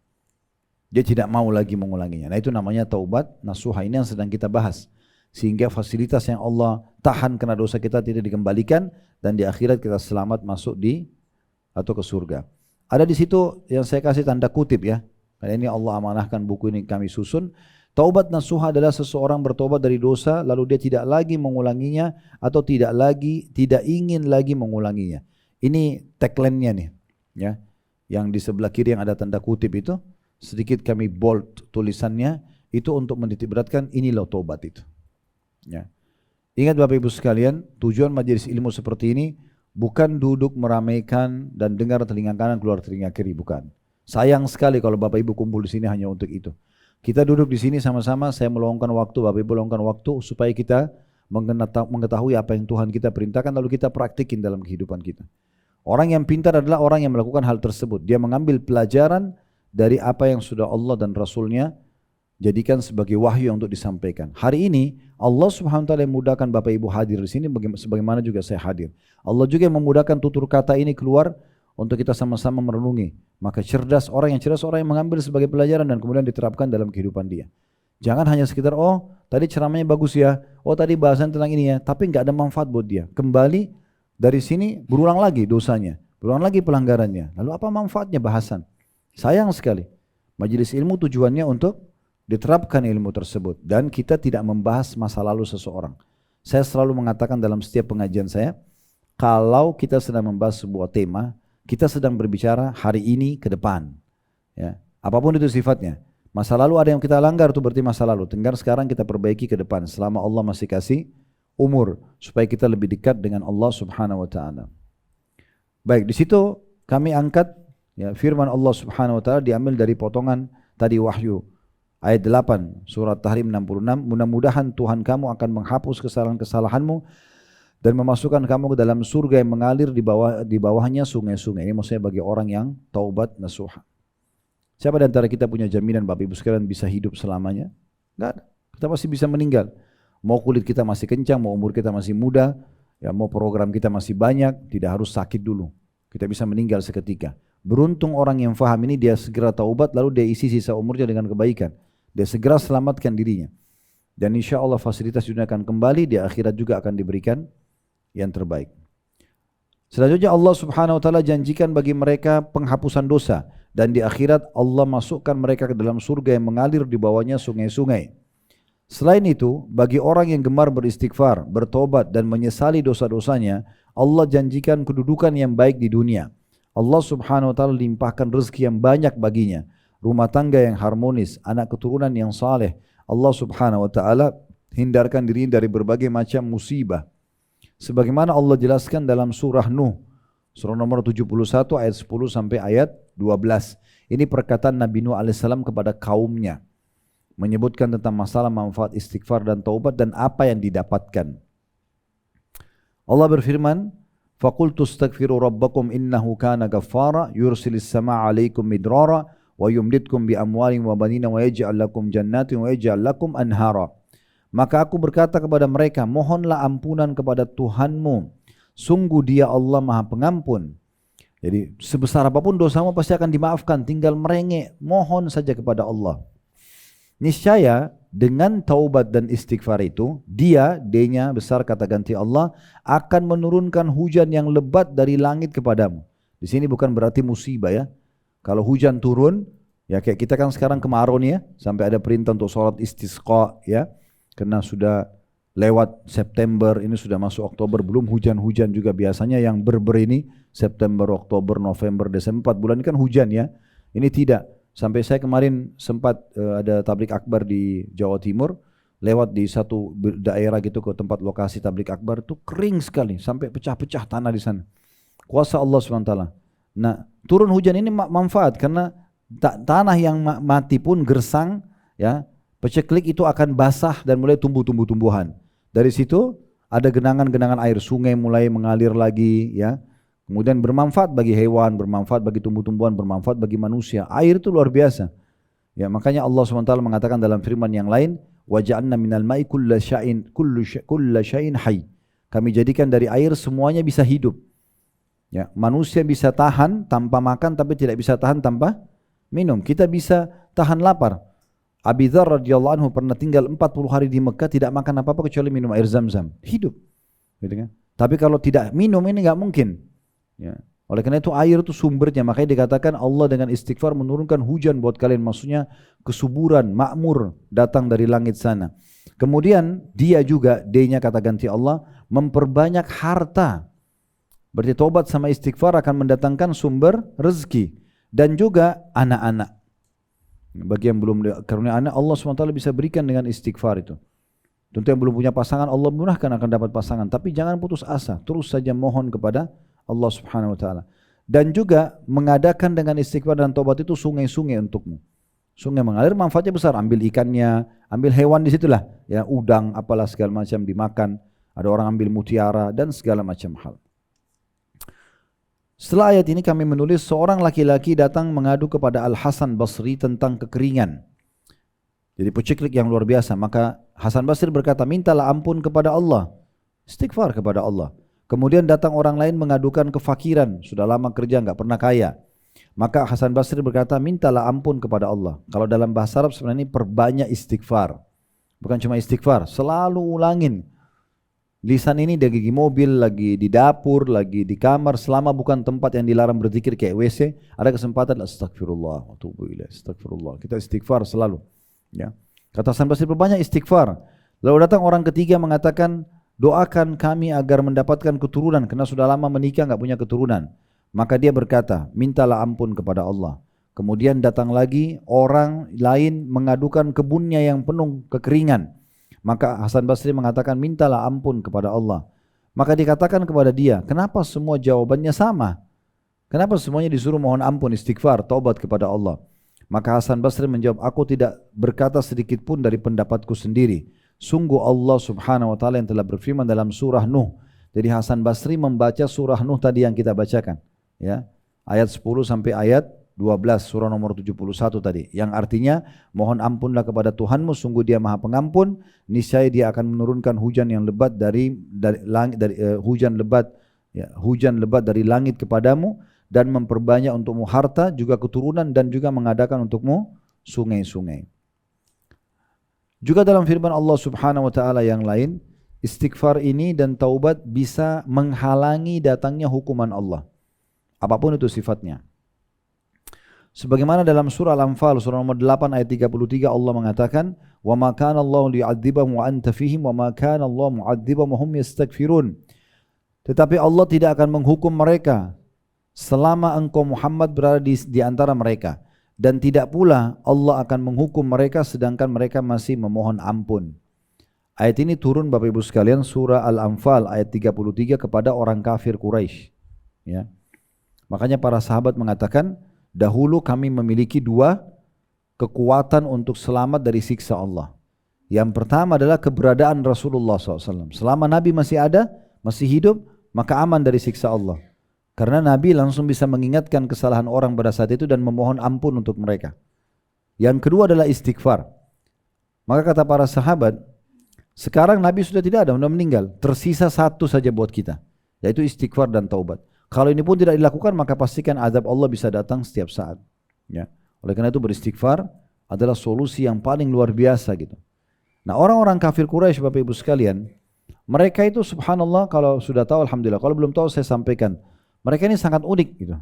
Dia tidak mau lagi mengulanginya. Nah, itu namanya taubat nasuha. Ini yang sedang kita bahas. Sehingga fasilitas yang Allah tahan karena dosa kita tidak dikembalikan dan di akhirat kita selamat masuk atau ke surga. Ada di situ yang saya kasih tanda kutip ya. Karena ini Allah amanahkan buku ini kami susun. Taubat nasuha adalah seseorang bertobat dari dosa lalu dia tidak lagi mengulanginya atau tidak ingin lagi mengulanginya. Ini tagline-nya nih, ya. Yang di sebelah kiri yang ada tanda kutip itu, sedikit kami bold tulisannya, itu untuk menitik beratkan ini loh taubat itu. Ya. Ingat Bapak Ibu sekalian, tujuan majelis ilmu seperti ini bukan duduk meramaikan dan dengar telinga kanan keluar telinga kiri, bukan. Sayang sekali kalau Bapak Ibu kumpul di sini hanya untuk itu. Kita duduk di sini sama-sama, saya meluangkan waktu, Bapak Ibu meluangkan waktu supaya kita mengetahui apa yang Tuhan kita perintahkan lalu kita praktikin dalam kehidupan kita. Orang yang pintar adalah orang yang melakukan hal tersebut. Dia mengambil pelajaran dari apa yang sudah Allah dan Rasulnya jadikan sebagai wahyu untuk disampaikan. Hari ini Allah Subhanahu wa taala memudahkan Bapak Ibu hadir di sini sebagaimana juga saya hadir. Allah juga yang memudahkan tutur kata ini keluar untuk kita sama-sama merenungi. Maka orang yang cerdas orang yang mengambil sebagai pelajaran dan kemudian diterapkan dalam kehidupan dia. Jangan hanya sekitar oh tadi ceramahnya bagus ya, oh tadi bahasan tentang ini ya, tapi nggak ada manfaat buat dia. Kembali dari sini berulang lagi dosanya, berulang lagi pelanggarannya. Lalu apa manfaatnya bahasan? Sayang sekali. Majelis ilmu tujuannya untuk diterapkan ilmu tersebut dan kita tidak membahas masa lalu seseorang. Saya selalu mengatakan dalam setiap pengajian saya, kalau kita sedang membahas sebuah tema, kita sedang berbicara hari ini ke depan. Ya, apapun itu sifatnya. Masa lalu ada yang kita langgar itu berarti masa lalu. Tinggal sekarang kita perbaiki ke depan selama Allah masih kasih umur supaya kita lebih dekat dengan Allah Subhanahu wa taala. Baik, di situ kami angkat ya, firman Allah Subhanahu wa taala diambil dari potongan tadi wahyu ayat 8 surat Tahrim 66. Mudah-mudahan Tuhan kamu akan menghapus kesalahan-kesalahanmu dan memasukkan kamu ke dalam surga yang mengalir di bawahnya sungai-sungai. Ini maksudnya bagi orang yang taubat nasuha. Siapa di antara kita punya jaminan Bapak Ibu sekalian bisa hidup selamanya? Enggak ada. Kita pasti bisa meninggal. Mau kulit kita masih kencang, mau umur kita masih muda, ya mau program kita masih banyak, tidak harus sakit dulu. Kita bisa meninggal seketika. Beruntung orang yang faham ini, dia segera taubat lalu dia isi sisa umurnya dengan kebaikan. Dia segera selamatkan dirinya. Dan insya Allah fasilitas dunia akan kembali, di akhirat juga akan diberikan yang terbaik. Selanjutnya Allah Subhanahu wa taala janjikan bagi mereka penghapusan dosa dan di akhirat Allah masukkan mereka ke dalam surga yang mengalir di bawahnya sungai-sungai. Selain itu, bagi orang yang gemar beristighfar, bertobat dan menyesali dosa-dosanya, Allah janjikan kedudukan yang baik di dunia. Allah Subhanahu wa taala limpahkan rezeki yang banyak baginya, rumah tangga yang harmonis, anak keturunan yang saleh. Allah Subhanahu wa taala hindarkan diri dari berbagai macam musibah. Sebagaimana Allah jelaskan dalam surah Nuh, surah nomor 71 ayat 10 sampai ayat 12. Ini perkataan Nabi Nuh alaihissalam kepada kaumnya, menyebutkan tentang masalah manfaat istighfar dan taubat dan apa yang didapatkan. Allah berfirman, "Faqultu astaghfiru rabbakum innahu kana ghaffara yursilis samaa'a 'alaikum midrara wa yumditkum bi amwalin wa banina wa yaj'al lakum jannatin wa yaj'al lakum anhara." Maka aku berkata kepada mereka, mohonlah ampunan kepada Tuhanmu. Sungguh Dia Allah Maha Pengampun. Jadi sebesar apapun dosamu pasti akan dimaafkan. Tinggal merengek, mohon saja kepada Allah. Niscaya dengan taubat dan istighfar itu, D-nya besar kata ganti Allah, akan menurunkan hujan yang lebat dari langit kepadamu. Di sini bukan berarti musibah ya. Kalau hujan turun, ya kayak kita kan sekarang kemarau nih ya, sampai ada perintah untuk sholat istisqa ya. Karena sudah lewat September, ini sudah masuk Oktober, belum hujan-hujan juga biasanya yang ini September, Oktober, November, Desember, 4 bulan ini kan hujan ya. Ini tidak. Sampai saya kemarin sempat ada tablik akbar di Jawa Timur, lewat di satu daerah gitu ke tempat lokasi tablik akbar itu kering sekali, sampai pecah-pecah tanah di sana. Kuasa Allah SWT. Nah, turun hujan ini manfaat karena tanah yang mati pun gersang ya, peceklik itu akan basah dan mulai tumbuh tumbuhan. Dari situ ada genangan-genangan air, sungai mulai mengalir lagi ya. Kemudian bermanfaat bagi hewan, bermanfaat bagi tumbuh-tumbuhan, bermanfaat bagi manusia. Air itu luar biasa. Ya, makanya Allah SWT mengatakan dalam firman yang lain, wa ja'alna minal ma'i kulla syai'in hayy. Kami jadikan dari air semuanya bisa hidup. Ya, manusia bisa tahan tanpa makan tapi tidak bisa tahan tanpa minum. Kita bisa tahan lapar. Abi Dzar radhiyallahu anhu pernah tinggal 40 hari di Mekah tidak makan apa-apa kecuali minum air Zam-Zam. Hidup. Gitu kan? Tapi kalau tidak minum ini enggak mungkin. Ya. Oleh karena itu air itu sumbernya. Makanya dikatakan Allah dengan istighfar menurunkan hujan buat kalian. Maksudnya kesuburan, makmur datang dari langit sana. Kemudian dia juga, D-nya kata ganti Allah, memperbanyak harta. Berarti tobat sama istighfar akan mendatangkan sumber rezeki. Dan juga anak-anak. Bagi yang belum karunia anak, Allah SWT bisa berikan dengan istighfar itu. Tentu yang belum punya pasangan, Allah murahkan akan dapat pasangan. Tapi jangan putus asa, terus saja mohon kepada Allah Subhanahu Wa Taala. Dan juga mengadakan dengan istighfar dan taubat itu sungai-sungai untukmu. Sungai mengalir manfaatnya besar, ambil ikannya, ambil hewan di situlah, ya udang apalah segala macam dimakan, ada orang ambil mutiara dan segala macam hal. Setelah ayat ini kami menulis seorang laki-laki datang mengadu kepada Al-Hasan Basri tentang kekeringan. Jadi peciklik yang luar biasa, maka Hasan Basri berkata, mintalah ampun kepada Allah, istighfar kepada Allah. Kemudian datang orang lain mengadukan kefakiran, sudah lama kerja enggak pernah kaya. Maka Hasan Basri berkata, mintalah ampun kepada Allah. Kalau dalam bahasa Arab sebenarnya ini perbanyak istighfar. Bukan cuma istighfar, selalu ulangin. Lisan ini di gigi mobil, lagi di dapur, lagi di kamar, selama bukan tempat yang dilarang berzikir kayak WC, ada kesempatan astagfirullah, astagfirullah. Kita istighfar selalu. Ya. Kata Hasan Basri, perbanyak istighfar. Lalu datang orang ketiga mengatakan, doakan kami agar mendapatkan keturunan, karena sudah lama menikah enggak punya keturunan. Maka dia berkata, mintalah ampun kepada Allah. Kemudian datang lagi orang lain mengadukan kebunnya yang penuh kekeringan. Maka Hasan Basri mengatakan, mintalah ampun kepada Allah. Maka dikatakan kepada dia, kenapa semua jawabannya sama? Kenapa semuanya disuruh mohon ampun, istighfar, taubat kepada Allah? Maka Hasan Basri menjawab, aku tidak berkata sedikit pun dari pendapatku sendiri. Sungguh Allah subhanahu wa ta'ala yang telah berfirman dalam surah Nuh. Jadi Hasan Basri membaca surah Nuh tadi yang kita bacakan. Ya, ayat 10 sampai ayat 12 surah nomor 71 tadi, yang artinya mohon ampunlah kepada Tuhanmu, sungguh Dia Maha Pengampun, niscaya Dia akan menurunkan hujan yang lebat dari langit, hujan lebat dari langit kepadamu, dan memperbanyak untukmu harta juga keturunan, dan juga mengadakan untukmu sungai-sungai. Juga dalam firman Allah Subhanahu wa taala yang lain, istighfar ini dan taubat bisa menghalangi datangnya hukuman Allah. Apapun itu sifatnya. Sebagaimana dalam surah Al-Anfal surah nomor 8 ayat 33 Allah mengatakan, "Wa ma kana Allahu liyu'adzibahum wa anta fihim wa ma kana Allahu mu'adzibahum wa hum yastaghfirun." Tetapi Allah tidak akan menghukum mereka selama engkau Muhammad berada di antara mereka, dan tidak pula Allah akan menghukum mereka sedangkan mereka masih memohon ampun. Ayat ini turun Bapak Ibu sekalian surah Al-Anfal ayat 33 kepada orang kafir Quraisy. Ya. Makanya para sahabat mengatakan, dahulu kami memiliki dua kekuatan untuk selamat dari siksa Allah. Yang pertama adalah keberadaan Rasulullah SAW. Selama Nabi masih ada, masih hidup, maka aman dari siksa Allah. Karena Nabi langsung bisa mengingatkan kesalahan orang pada saat itu dan memohon ampun untuk mereka. Yang kedua adalah istighfar. Maka kata para sahabat, sekarang Nabi sudah tidak ada, sudah meninggal. Tersisa satu saja buat kita, yaitu istighfar dan taubat. Kalau ini pun tidak dilakukan, maka pastikan azab Allah bisa datang setiap saat. Ya. Oleh karena itu beristighfar adalah solusi yang paling luar biasa gitu. Nah, orang-orang kafir Quraisy Bapak Ibu sekalian, mereka itu subhanallah, kalau sudah tahu alhamdulillah, kalau belum tahu saya sampaikan. Mereka ini sangat unik gitu.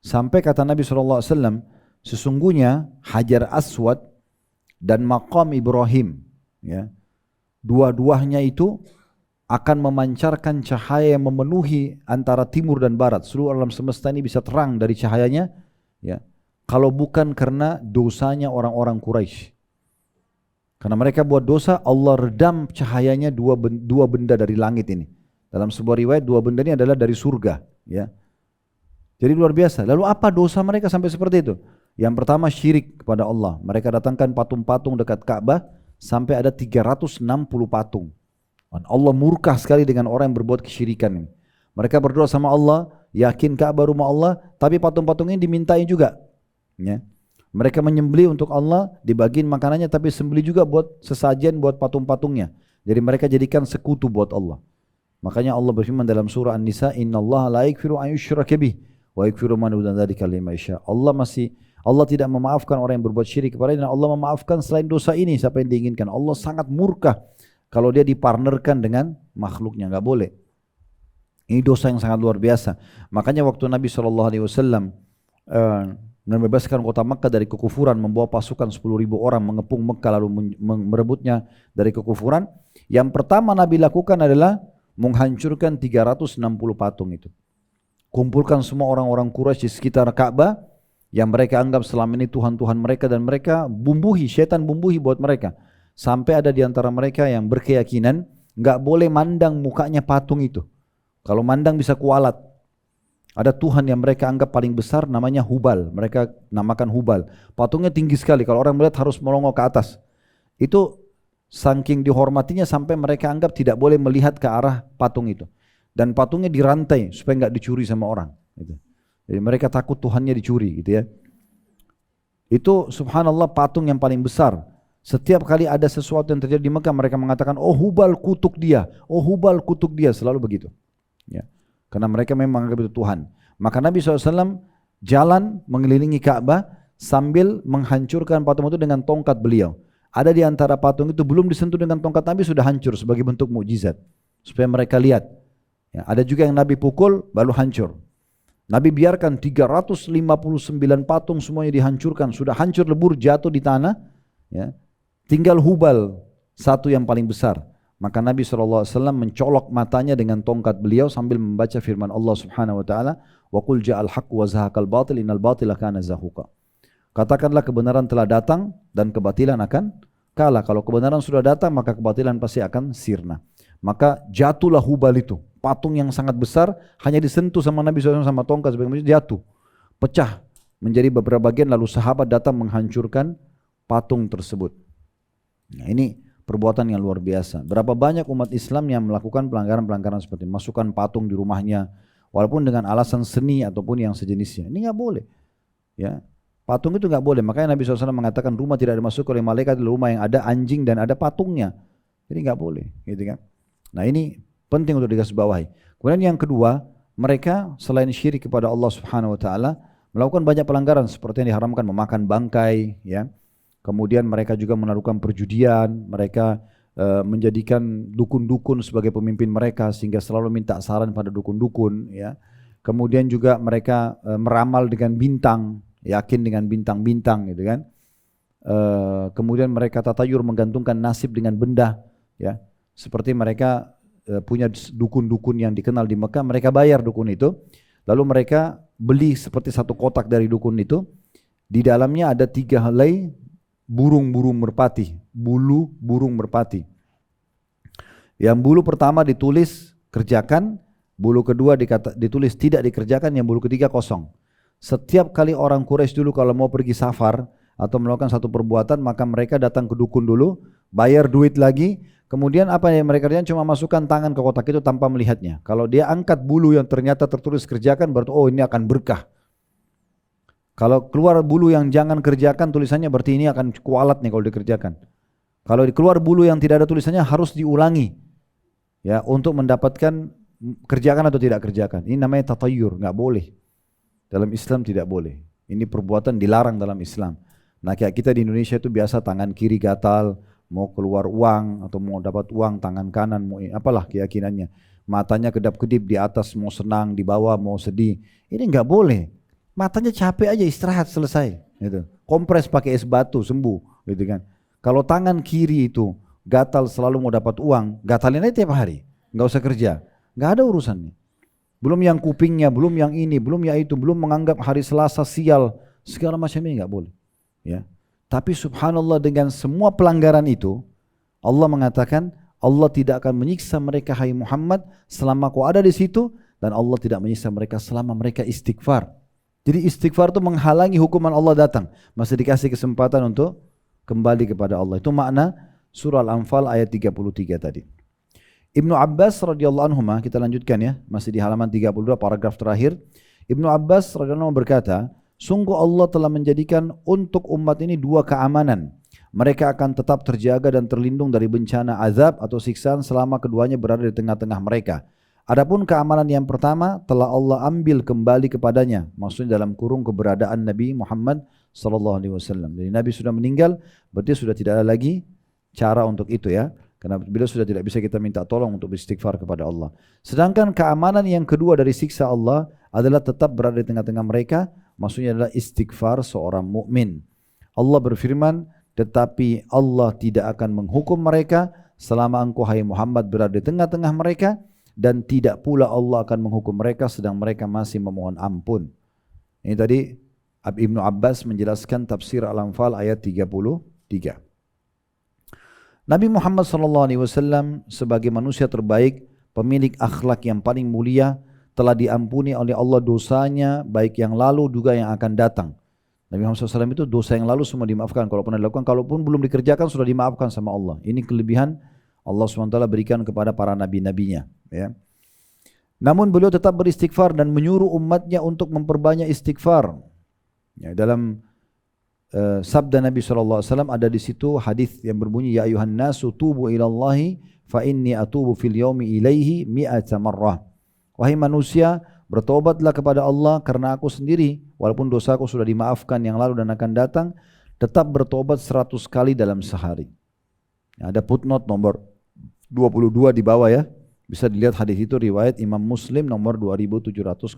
Sampai kata Nabi SAW, sesungguhnya Hajar Aswad dan Maqam Ibrahim, ya, dua-duanya itu akan memancarkan cahaya yang memenuhi antara timur dan barat. Seluruh alam semesta ini bisa terang dari cahayanya, ya. Kalau bukan karena dosanya orang-orang Quraisy. Karena mereka buat dosa, Allah redam cahayanya dua benda dari langit ini. Dalam sebuah riwayat, dua benda ini adalah dari surga, ya. Jadi luar biasa. Lalu apa dosa mereka sampai seperti itu? Yang pertama syirik kepada Allah. Mereka datangkan patung-patung dekat Ka'bah sampai ada 360 patung. Allah murka sekali dengan orang yang berbuat kesyirikan ini. Mereka berdoa sama Allah, yakin Ka'bah rumah Allah, tapi patung-patung ini dimintai juga. Ya. Mereka menyembelih untuk Allah, dibagiin makanannya, tapi sembelih juga buat sesajen buat patung-patungnya. Jadi mereka jadikan sekutu buat Allah. Makanya Allah berfirman dalam surah An-Nisa, "Innallaha la yaghfiru an yushraka bih wa yaghfiru ma duna dzalika liman yasha." Allah tidak memaafkan orang yang berbuat syirik kepadanya, dan Allah memaafkan selain dosa ini siapa yang diinginkan. Allah sangat murka kalau dia dipartnerkan dengan makhluknya, enggak boleh. Ini dosa yang sangat luar biasa. Makanya waktu Nabi SAW membebaskan kota Makkah dari kekufuran, membawa pasukan 10.000 orang mengepung Makkah lalu merebutnya dari kekufuran, yang pertama Nabi lakukan adalah menghancurkan 360 patung itu. Kumpulkan semua orang-orang Quraisy di sekitar Ka'bah yang mereka anggap selama ini Tuhan-Tuhan mereka, dan mereka bumbuhi, setan bumbuhi buat mereka. Sampai ada di antara mereka yang berkeyakinan nggak boleh mandang mukanya patung itu. Kalau mandang bisa kualat. Ada Tuhan yang mereka anggap paling besar namanya Hubal. Mereka namakan Hubal. Patungnya tinggi sekali. Kalau orang melihat harus melongo ke atas. Itu saking dihormatinya sampai mereka anggap tidak boleh melihat ke arah patung itu. Dan patungnya dirantai supaya nggak dicuri sama orang. Gitu. Jadi mereka takut Tuhannya dicuri gitu ya. Itu subhanallah patung yang paling besar. Setiap kali ada sesuatu yang terjadi di Mekah mereka mengatakan, oh Hubal kutuk dia, oh Hubal kutuk dia, selalu begitu. Ya. Karena mereka memang menganggap itu Tuhan. Maka Nabi SAW jalan mengelilingi Ka'bah sambil menghancurkan patung itu dengan tongkat beliau. Ada di antara patung itu belum disentuh dengan tongkat Nabi sudah hancur sebagai bentuk mukjizat. Supaya mereka lihat. Ya, ada juga yang Nabi pukul baru hancur. Nabi biarkan 359 patung semuanya dihancurkan. Sudah hancur lebur jatuh di tanah. Ya. Tinggal Hubal satu yang paling besar. Maka Nabi SAW mencolok matanya dengan tongkat beliau sambil membaca firman Allah Subhanahu Wa Taala, wa qul ja'al haqq wa zahaqal batil innal batila kana zahuqa. Katakanlah kebenaran telah datang dan kebatilan akan kalah. Kalau kebenaran sudah datang maka kebatilan pasti akan sirna. Maka jatuhlah Hubal itu, patung yang sangat besar, hanya disentuh sama Nabi SAW sama tongkat sebagai jatuh, pecah menjadi beberapa bagian. Lalu sahabat datang menghancurkan patung tersebut. Nah, ini perbuatan yang luar biasa. Berapa banyak umat Islam yang melakukan pelanggaran-pelanggaran seperti masukkan patung di rumahnya, walaupun dengan alasan seni ataupun yang sejenisnya. Ini nggak boleh. Ya, patung itu nggak boleh. Makanya Nabi SAW mengatakan rumah tidak dimasuki oleh malaikat adalah rumah yang ada anjing dan ada patungnya. Jadi nggak boleh, gitu kan? Nah ini penting untuk digarisbawahi. Kemudian yang kedua, mereka selain syirik kepada Allah Subhanahu Wa Taala melakukan banyak pelanggaran seperti yang diharamkan memakan bangkai, ya. Kemudian mereka juga melakukan perjudian, mereka menjadikan dukun-dukun sebagai pemimpin mereka sehingga selalu minta saran pada dukun-dukun. Ya. Kemudian juga mereka meramal dengan bintang, yakin dengan bintang-bintang, gitu kan. Kemudian mereka tatayur menggantungkan nasib dengan benda, ya. Seperti mereka punya dukun-dukun yang dikenal di Mekah, mereka bayar dukun itu, lalu mereka beli seperti satu kotak dari dukun itu, di dalamnya ada 3 helai burung-burung merpati, bulu burung merpati. Yang bulu pertama ditulis kerjakan, bulu kedua ditulis tidak dikerjakan, yang bulu ketiga kosong. Setiap kali orang Quraisy dulu kalau mau pergi safar atau melakukan satu perbuatan, maka mereka datang ke dukun dulu, bayar duit lagi, kemudian apa yang mereka kerjakan cuma masukkan tangan ke kotak itu tanpa melihatnya. Kalau dia angkat bulu yang ternyata tertulis kerjakan, berarti oh ini akan berkah. Kalau keluar bulu yang jangan kerjakan tulisannya berarti ini akan kualat nih kalau dikerjakan. Kalau keluar bulu yang tidak ada tulisannya harus diulangi. Ya, untuk mendapatkan kerjakan atau tidak kerjakan. Ini namanya tatayur, enggak boleh. Dalam Islam tidak boleh. Ini perbuatan dilarang dalam Islam. Nah, kayak kita di Indonesia itu biasa tangan kiri gatal, mau keluar uang atau mau dapat uang tangan kanan, mau apalah keyakinannya. Matanya kedap-kedip di atas mau senang, di bawah mau sedih. Ini enggak boleh. Matanya capek aja istirahat selesai, gitu. Kompres pakai es batu sembuh, gitu kan. Kalau tangan kiri itu gatal selalu mau dapat uang, gatalin aja tiap hari, nggak usah kerja, nggak ada urusannya. Belum yang kupingnya, belum yang ini, belum yang itu, belum menganggap hari Selasa sial, segala macam ini nggak boleh. Ya. Tapi subhanallah dengan semua pelanggaran itu, Allah mengatakan Allah tidak akan menyiksa mereka hai Muhammad selama kau ada di situ, dan Allah tidak menyiksa mereka selama mereka istighfar. Jadi istighfar itu menghalangi hukuman Allah datang. Masih dikasih kesempatan untuk kembali kepada Allah. Itu makna surah Al-Anfal ayat 33 tadi. Ibnu Abbas radhiyallahu anhu, kita lanjutkan ya. Masih di halaman 32 paragraf terakhir. Ibnu Abbas radhiyallahu anhu berkata, sungguh Allah telah menjadikan untuk umat ini 2 keamanan. Mereka akan tetap terjaga dan terlindung dari bencana azab atau siksaan selama keduanya berada di tengah-tengah mereka. Adapun keamanan yang pertama telah Allah ambil kembali kepadanya, maksudnya dalam kurung keberadaan Nabi Muhammad SAW. Jadi Nabi sudah meninggal, berarti sudah tidak ada lagi cara untuk itu ya, karena beliau sudah tidak bisa kita minta tolong untuk beristighfar kepada Allah. Sedangkan keamanan yang kedua dari siksa Allah adalah tetap berada di tengah-tengah mereka, maksudnya adalah istighfar seorang mukmin. Allah berfirman, tetapi Allah tidak akan menghukum mereka selama engkau hai Muhammad berada di tengah-tengah mereka, dan tidak pula Allah akan menghukum mereka sedang mereka masih memohon ampun. Ini tadi Ibnu Abbas menjelaskan tafsir Al-Anfal ayat 33. Nabi Muhammad SAW sebagai manusia terbaik, pemilik akhlak yang paling mulia, telah diampuni oleh Allah dosanya, baik yang lalu juga yang akan datang. Nabi Muhammad SAW itu dosa yang lalu semua dimaafkan, kalau pernah dilakukan, kalaupun belum dikerjakan sudah dimaafkan sama Allah. Ini kelebihan Allah SWT berikan kepada para nabi-nabinya. Ya. Namun beliau tetap beristighfar dan menyuruh umatnya untuk memperbanyak istighfar. Ya, dalam sabda Nabi SAW ada di situ hadis yang berbunyi, ya ayuhan nasu tubu ilallahi fa inni atubu fil yaumi ilaihi mi'ata marrah. Wahai manusia, bertobatlah kepada Allah karena aku sendiri, walaupun dosaku sudah dimaafkan yang lalu dan akan datang, tetap bertobat 100 kali dalam sehari. Ya, ada footnote nomor 22 di bawah ya. Bisa dilihat hadis itu riwayat Imam Muslim nomor 2702.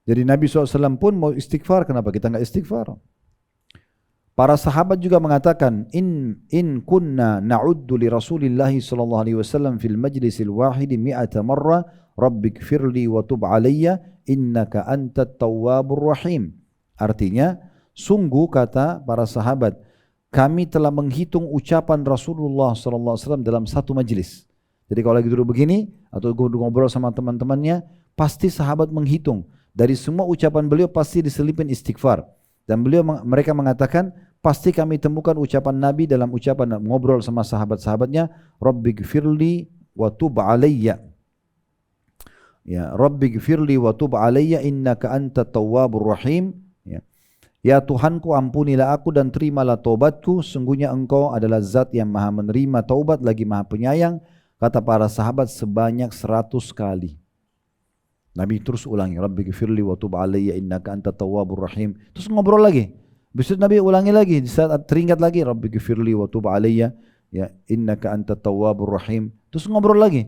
Jadi Nabi SAW pun mau istighfar, kenapa kita enggak istighfar? Para sahabat juga mengatakan, in kunna na'uddu li Rasulillah sallallahu alaihi wasallam fil majlisil wahidi mi'ata marra rabbighfirli wa tub alayya innaka antat tawwabur rahim. Artinya, sungguh kata para sahabat, kami telah menghitung ucapan Rasulullah sallallahu alaihi wasallam dalam satu majlis. Jadi kalau lagi duduk begini atau ngobrol sama teman-temannya, pasti sahabat menghitung. Dari semua ucapan beliau pasti diselipin istighfar. Dan mereka mengatakan, pasti kami temukan ucapan Nabi dalam ucapan ngobrol sama sahabat-sahabatnya, Rabbighfirli wa tub alayya. Ya, Rabbighfirli wa tub alayya innaka antat tawwabur rahim. Ya. Ya Tuhanku, ampunilah aku dan terimalah taubatku, sungguhnya Engkau adalah zat yang maha menerima taubat lagi maha penyayang. Kata para sahabat sebanyak 100 kali. Nabi terus ulangi, Rabbighfirli wa tub alayya innaka antat tawwabur rahim. Terus ngobrol lagi. Besok Nabi ulangi lagi, di saat teringat lagi, Rabbighfirli wa tub alayya ya innaka antat tawwabur rahim. Terus ngobrol lagi.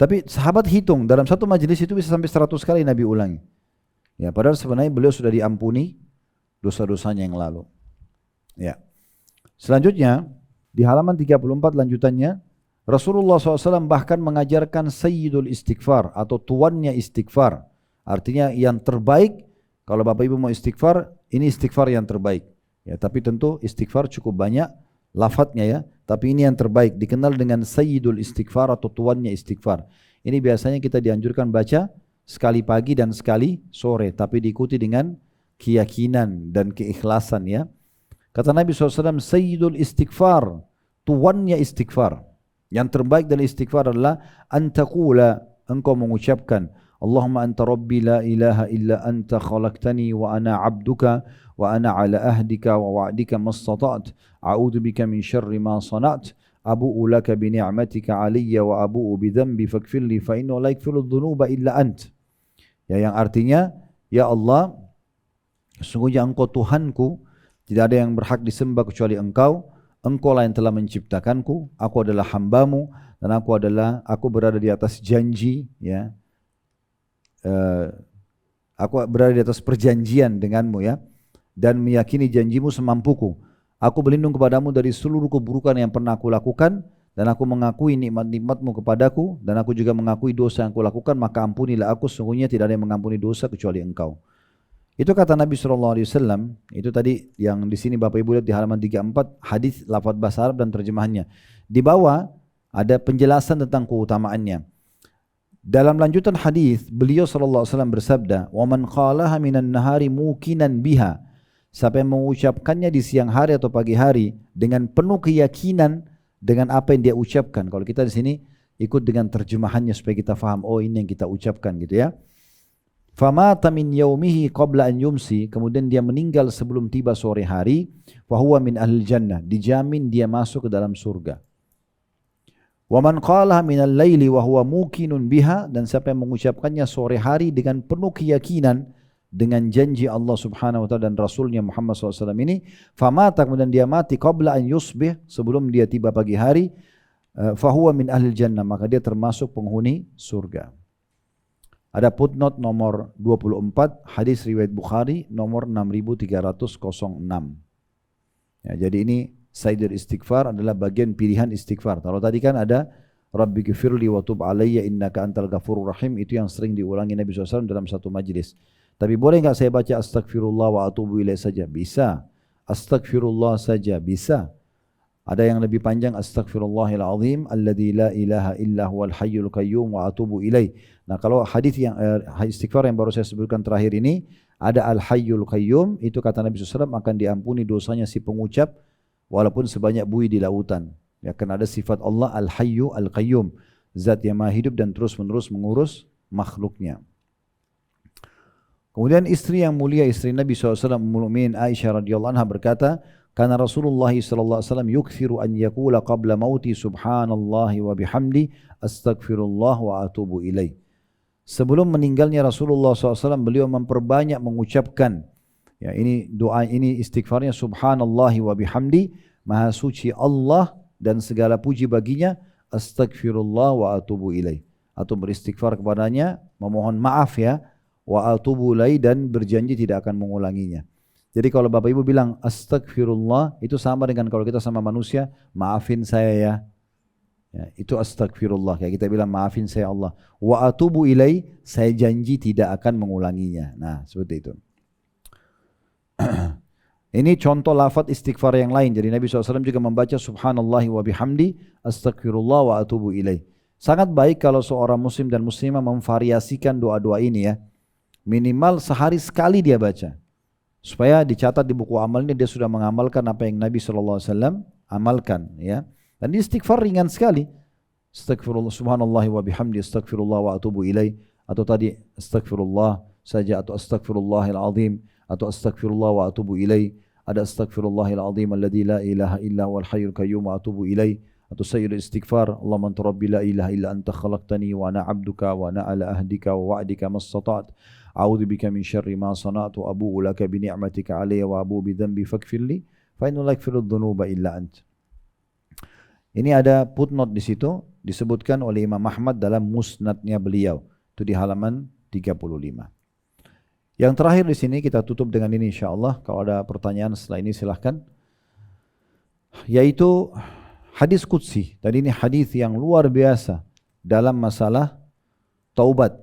Tapi sahabat hitung dalam satu majelis itu bisa sampai 100 kali Nabi ulangi. Ya, padahal sebenarnya beliau sudah diampuni dosa-dosanya yang lalu. Ya. Selanjutnya di halaman 34 lanjutannya, Rasulullah SAW bahkan mengajarkan Sayyidul Istighfar atau tuannya istighfar. Artinya yang terbaik, kalau Bapak Ibu mau istighfar, ini istighfar yang terbaik. Ya, tapi tentu istighfar cukup banyak lafadznya ya, tapi ini yang terbaik, dikenal dengan Sayyidul Istighfar atau tuannya istighfar. Ini biasanya kita dianjurkan baca sekali pagi dan sekali sore, tapi diikuti dengan keyakinan dan keikhlasan ya. Kata Nabi SAW, Sayyidul Istighfar, tuannya istighfar. Yang terbaik dari istighfar adalah antaqula, engkau mengucapkan, Allahumma anta rabbi la ilaha illa anta khalaqtani wa ana abduka wa ana ala ahdika wa wa'dika mastata'at a'udzu bika min syarri ma sana'at abu'u laka bi ni'matika 'alayya wa abu'u bi dhanbi faghfirli fa innahu la yaghfiru dhunuba illa ant. Ya, yang artinya, ya Allah, sesungguhnya Engkau Tuhanku, tidak ada yang berhak disembah kecuali Engkau. Engkau lah yang telah menciptakanku, aku adalah hambamu, dan aku berada di atas janji, ya. Aku berada di atas perjanjian denganmu ya, dan meyakini janjimu semampuku. Aku berlindung kepadamu dari seluruh keburukan yang pernah aku lakukan, dan aku mengakui nikmat-nikmatmu kepadaku, dan aku juga mengakui dosa yang aku lakukan, maka ampunilah aku, sesungguhnya tidak ada yang mengampuni dosa kecuali Engkau. Itu kata Nabi SAW, itu tadi yang di sini Bapak Ibu lihat di halaman 34, hadis lafaz bahasa Arab dan terjemahannya. Di bawah ada penjelasan tentang keutamaannya. Dalam lanjutan hadis, beliau SAW bersabda, "Wa man qalaha minan nahari muqinan biha." Siapa yang mengucapkannya di siang hari atau pagi hari dengan penuh keyakinan dengan apa yang dia ucapkan. Kalau kita di sini ikut dengan terjemahannya supaya kita faham, oh ini yang kita ucapkan gitu ya. Famata min yaumihi qabla an yumsi, kemudian dia meninggal sebelum tiba sore hari, fa huwa min ahlil jannah, dijamin dia masuk ke dalam surga. Wa man qalaha minal laili wa huwa muqinun biha, dan siapa yang mengucapkannya sore hari dengan penuh keyakinan dengan janji Allah Subhanahu wa taala dan Rasulnya Muhammad SAW ini, famata, kemudian dia mati qabla an yusbih, sebelum dia tiba pagi hari, fa huwa min ahlil jannah, maka dia termasuk penghuni surga. Ada footnote nomor 24, hadis riwayat Bukhari nomor 6306. Ya, jadi ini Sayyidul Istighfar adalah bagian pilihan istighfar. Kalau tadi kan ada Rabbighfirli wa tub alayya innaka antal ghafurur rahim, itu yang sering diulangi Nabi SAW dalam satu majlis. Tapi boleh enggak saya baca astagfirullah wa atubu ilaih saja? Bisa. Astagfirullah saja bisa. Ada yang lebih panjang, astaghfirullahal azim alladzi la ilaha illa huwal hayyul qayyum wa atubu ilaih. Nah, kalau hadis yang istighfar yang baru saya sebutkan terakhir ini, ada al hayyul qayyum, itu kata Nabi SAW akan diampuni dosanya si pengucap walaupun sebanyak buih di lautan. Ya, karena ada sifat Allah al hayyu al qayyum, zat yang maha hidup dan terus-menerus mengurus makhluknya. Kemudian istri yang mulia, istri Nabi SAW, Ummul Mukminin Aisyah radhiyallahu anha berkata, karena Rasulullah sallallahu alaihi wasallam yukthiru an yaqula qabla mauti subhanallahi wa bihamdi astaghfirullah wa atubu ilaih. Sebelum meninggalnya Rasulullah SAW, beliau memperbanyak mengucapkan, ya, ini doa ini istighfarnya, subhanallahi wa bihamdi, maha suci Allah dan segala puji baginya, astaghfirullah wa atubu ilaih, atau beristighfar kepadanya, memohon maaf ya, wa atubu ilaih, dan berjanji tidak akan mengulanginya. Jadi kalau Bapak Ibu bilang astagfirullah, itu sama dengan kalau kita sama manusia, maafin saya ya. Ya, itu astagfirullah, kayak kita bilang maafin saya Allah. Wa atubu ilai, saya janji tidak akan mengulanginya. Nah, seperti itu. Ini contoh lafaz istighfar yang lain. Jadi Nabi SAW juga membaca subhanallahi wa bihamdi astagfirullah wa atubu ilai. Sangat baik kalau seorang muslim dan muslimah memvariasikan doa-doa ini ya. Minimal sehari sekali dia baca, supaya dicatat di buku amalnya dia sudah mengamalkan apa yang Nabi SAW amalkan ya. Dan istighfar ringan sekali. Astagfirullah subhanallahi wa bihamdi astagfirullah wa atubu ilaih, atau tadi astagfirullah saja, atau astagfirullahal azim, atau astagfirullah wa atubu ilaih. Ada astagfirullahal azim alladzi la ilaha illa huwal hayyul qayyum wa atubu ilaih. Atau sayyidul istighfar, Allahumma anta rabbi la ilaha illa anta khalaqtani wa ana 'abduka wa ana ala ahdika wa wa'dika mastata'tu. A'udzu bika min syarri ma sana'tu, abu'u laka bi ni'matika 'alayya wa abu'u bi dhanbi faghfirli fa innahu la yaghfiru dzunuba illa ant. Ini ada footnote di situ disebutkan oleh Imam Ahmad dalam musnadnya beliau. Itu di halaman 35. Yang terakhir di sini kita tutup dengan ini insyaallah. Kalau ada pertanyaan setelah ini silahkan. Yaitu hadis qudsi. Dan ini hadis yang luar biasa dalam masalah taubat.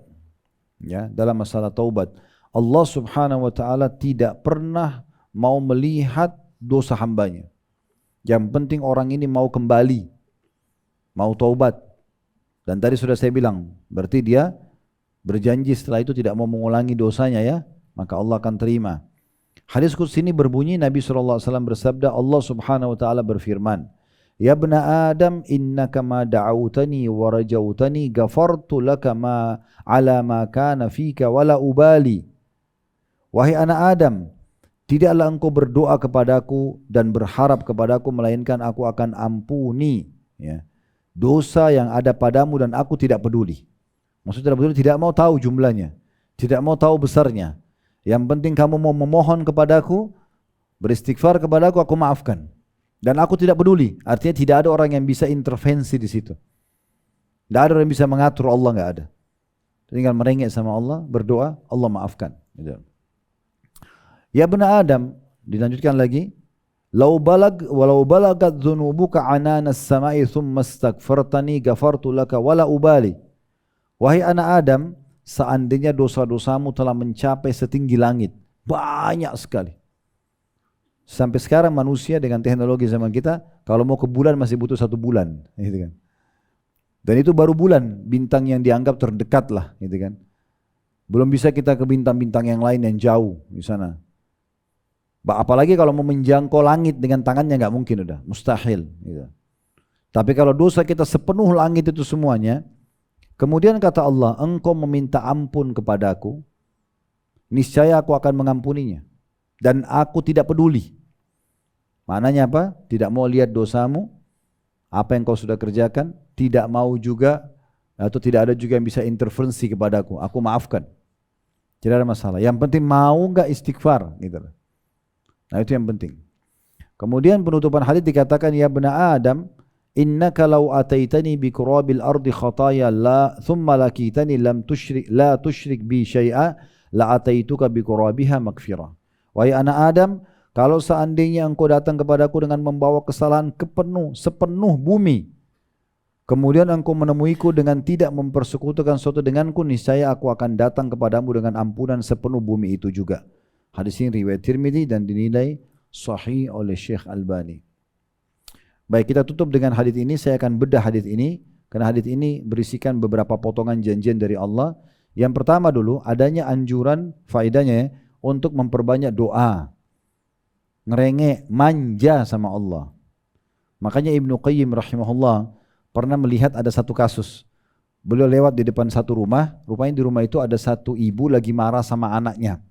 Ya, dalam masalah taubat, Allah Subhanahu wa taala tidak pernah mau melihat dosa hambanya. Yang penting orang ini mau kembali, mau taubat. Dan tadi sudah saya bilang, berarti dia berjanji setelah itu tidak mau mengulangi dosanya ya, maka Allah akan terima. Hadis qudsi ini berbunyi, Nabi SAW bersabda, Allah Subhanahu wa taala berfirman, ya bna Adam innaka ma da'autani wa rajautani ghafartu laka ma ala ma kana fika wala ubali. Wahai anak Adam, tidaklah engkau berdoa kepadaku dan berharap kepadaku melainkan aku akan ampuni ya, dosa yang ada padamu dan aku tidak peduli. Maksudnya tidak peduli, tidak mau tahu jumlahnya, tidak mau tahu besarnya. Yang penting kamu mau memohon kepadaku, beristighfar kepadaku, aku maafkan. Dan aku tidak peduli, artinya tidak ada orang yang bisa intervensi di situ. Tidak ada orang yang bisa mengatur Allah, enggak ada. Tinggal merengek sama Allah, berdoa, Allah maafkan. Ya bna Adam, dilanjutkan lagi, walau balagat dzunubuka ananas samai thumma astaghfartani ghafartu laka wala ubali. Wahai anak Adam, seandainya dosa-dosamu telah mencapai setinggi langit, banyak sekali. Sampai sekarang manusia dengan teknologi zaman kita, kalau mau ke bulan masih butuh 1 bulan, gitu kan. Dan itu baru bulan, bintang yang dianggap terdekat lah, gitu kan. Belum bisa kita ke bintang-bintang yang lain yang jauh di sana. Apalagi kalau mau menjangkau langit dengan tangannya nggak mungkin, udah mustahil. Gitu. Tapi kalau dosa kita sepenuh langit itu semuanya, kemudian kata Allah, engkau meminta ampun kepadaku, niscaya aku akan mengampuninya. Dan aku tidak peduli. Maknanya apa? Tidak mau lihat dosamu, apa yang kau sudah kerjakan, tidak mau juga, atau tidak ada juga yang bisa intervensi kepadaku, aku maafkan. Tidak ada masalah. Yang penting mau enggak istighfar, gitu. Nah, itu yang penting. Kemudian penutupan hadis dikatakan, ya bna Adam, innaka law ataitani bi qurabil ardi khataya la thumma lakitani la tusyrik bi syai'a la ataituka bi qurabiha maghfirah. Wahai anak Adam, kalau seandainya engkau datang kepadaku dengan membawa kesalahan sepenuh bumi, kemudian engkau menemuiku dengan tidak mempersekutukan sesuatu denganku, niscaya aku akan datang kepadamu dengan ampunan sepenuh bumi itu juga. Hadis ini riwayat Tirmidzi dan dinilai sahih oleh Syekh Albani. Baik, kita tutup dengan hadis ini. Saya akan bedah hadis ini karena hadis ini berisikan beberapa potongan janjian dari Allah. Yang pertama dulu, adanya anjuran faedahnya ya, untuk memperbanyak doa, ngerengek, manja sama Allah. Makanya Ibnu Qayyim rahimahullah pernah melihat ada satu kasus. Beliau lewat di depan satu rumah, rupanya di rumah itu ada satu ibu lagi marah sama anaknya.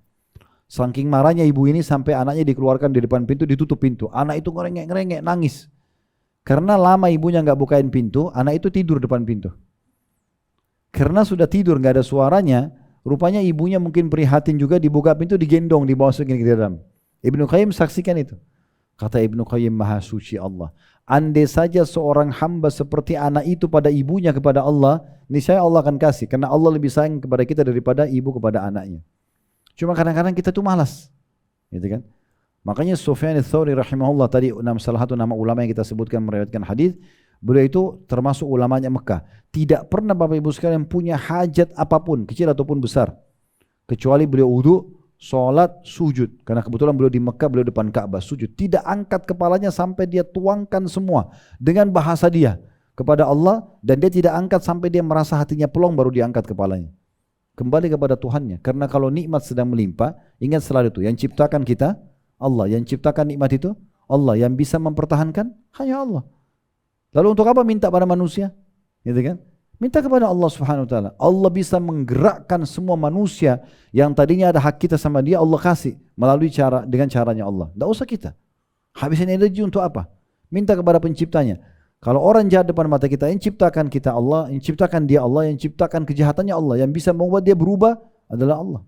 Saking marahnya ibu ini sampai anaknya dikeluarkan di depan pintu, ditutup pintu. Anak itu ngerengek-ngerengek, nangis. Karena lama ibunya nggak bukain pintu, anak itu tidur depan pintu. Karena sudah tidur nggak ada suaranya, rupanya ibunya mungkin prihatin juga, dibuka pintu, digendong, dimasukin ke dalam. Ibnu Qayyim saksikan itu. Kata Ibnu Qayyim, maha suci Allah. Andai saja seorang hamba seperti anak itu pada ibunya kepada Allah, niscaya Allah akan kasih. Karena Allah lebih sayang kepada kita daripada ibu kepada anaknya. Cuma kadang-kadang kita tuh malas, gitu kan? Makanya Sufyan ats-Tsauri rahimahullah tadi salah satu nama ulama yang kita sebutkan meriwayatkan hadis, beliau itu termasuk ulamanya Mekah. Tidak pernah Bapak Ibu sekalian punya hajat apapun, kecil ataupun besar, kecuali beliau wudu, sholat, sujud. Karena kebetulan beliau di Mekah, beliau depan Ka'bah, sujud. Tidak angkat kepalanya sampai dia tuangkan semua dengan bahasa dia kepada Allah, dan dia tidak angkat sampai dia merasa hatinya pelong baru diangkat kepalanya. Kembali kepada Tuhannya. Karena kalau nikmat sedang melimpah, ingat selalu itu, yang ciptakan kita Allah, yang ciptakan nikmat itu Allah, yang bisa mempertahankan hanya Allah. Lalu untuk apa minta pada manusia? Gitu kan? Minta kepada Allah Subhanahu wa taala. Allah bisa menggerakkan semua manusia yang tadinya ada hak kita sama dia, Allah kasih melalui dengan caranya Allah. Enggak usah kita habisin energi untuk apa? Minta kepada penciptanya. Kalau orang jahat depan mata kita, yang ciptakan kita Allah, yang ciptakan dia Allah, yang ciptakan kejahatannya Allah, yang bisa membuat dia berubah adalah Allah.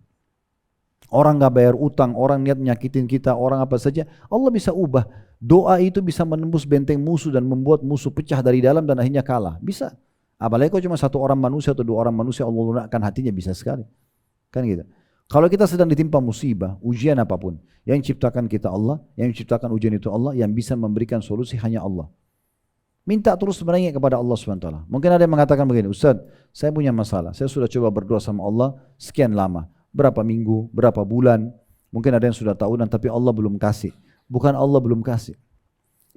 Orang gak bayar utang, orang niat nyakitin kita, orang apa saja, Allah bisa ubah. Doa itu bisa menembus benteng musuh dan membuat musuh pecah dari dalam dan akhirnya kalah. Bisa. Apalagi kalau cuma satu orang manusia atau dua orang manusia, Allah lunakkan hatinya, bisa sekali. Kan gitu. Kalau kita sedang ditimpa musibah, ujian apapun, yang ciptakan kita Allah, yang ciptakan ujian itu Allah, yang bisa memberikan solusi hanya Allah. Minta terus sebenarnya kepada Allah SWT. Mungkin ada yang mengatakan begini, Ustaz, saya punya masalah, saya sudah coba berdoa sama Allah sekian lama. Berapa minggu, berapa bulan, mungkin ada yang sudah tahunan, tapi Allah belum kasih. Bukan Allah belum kasih.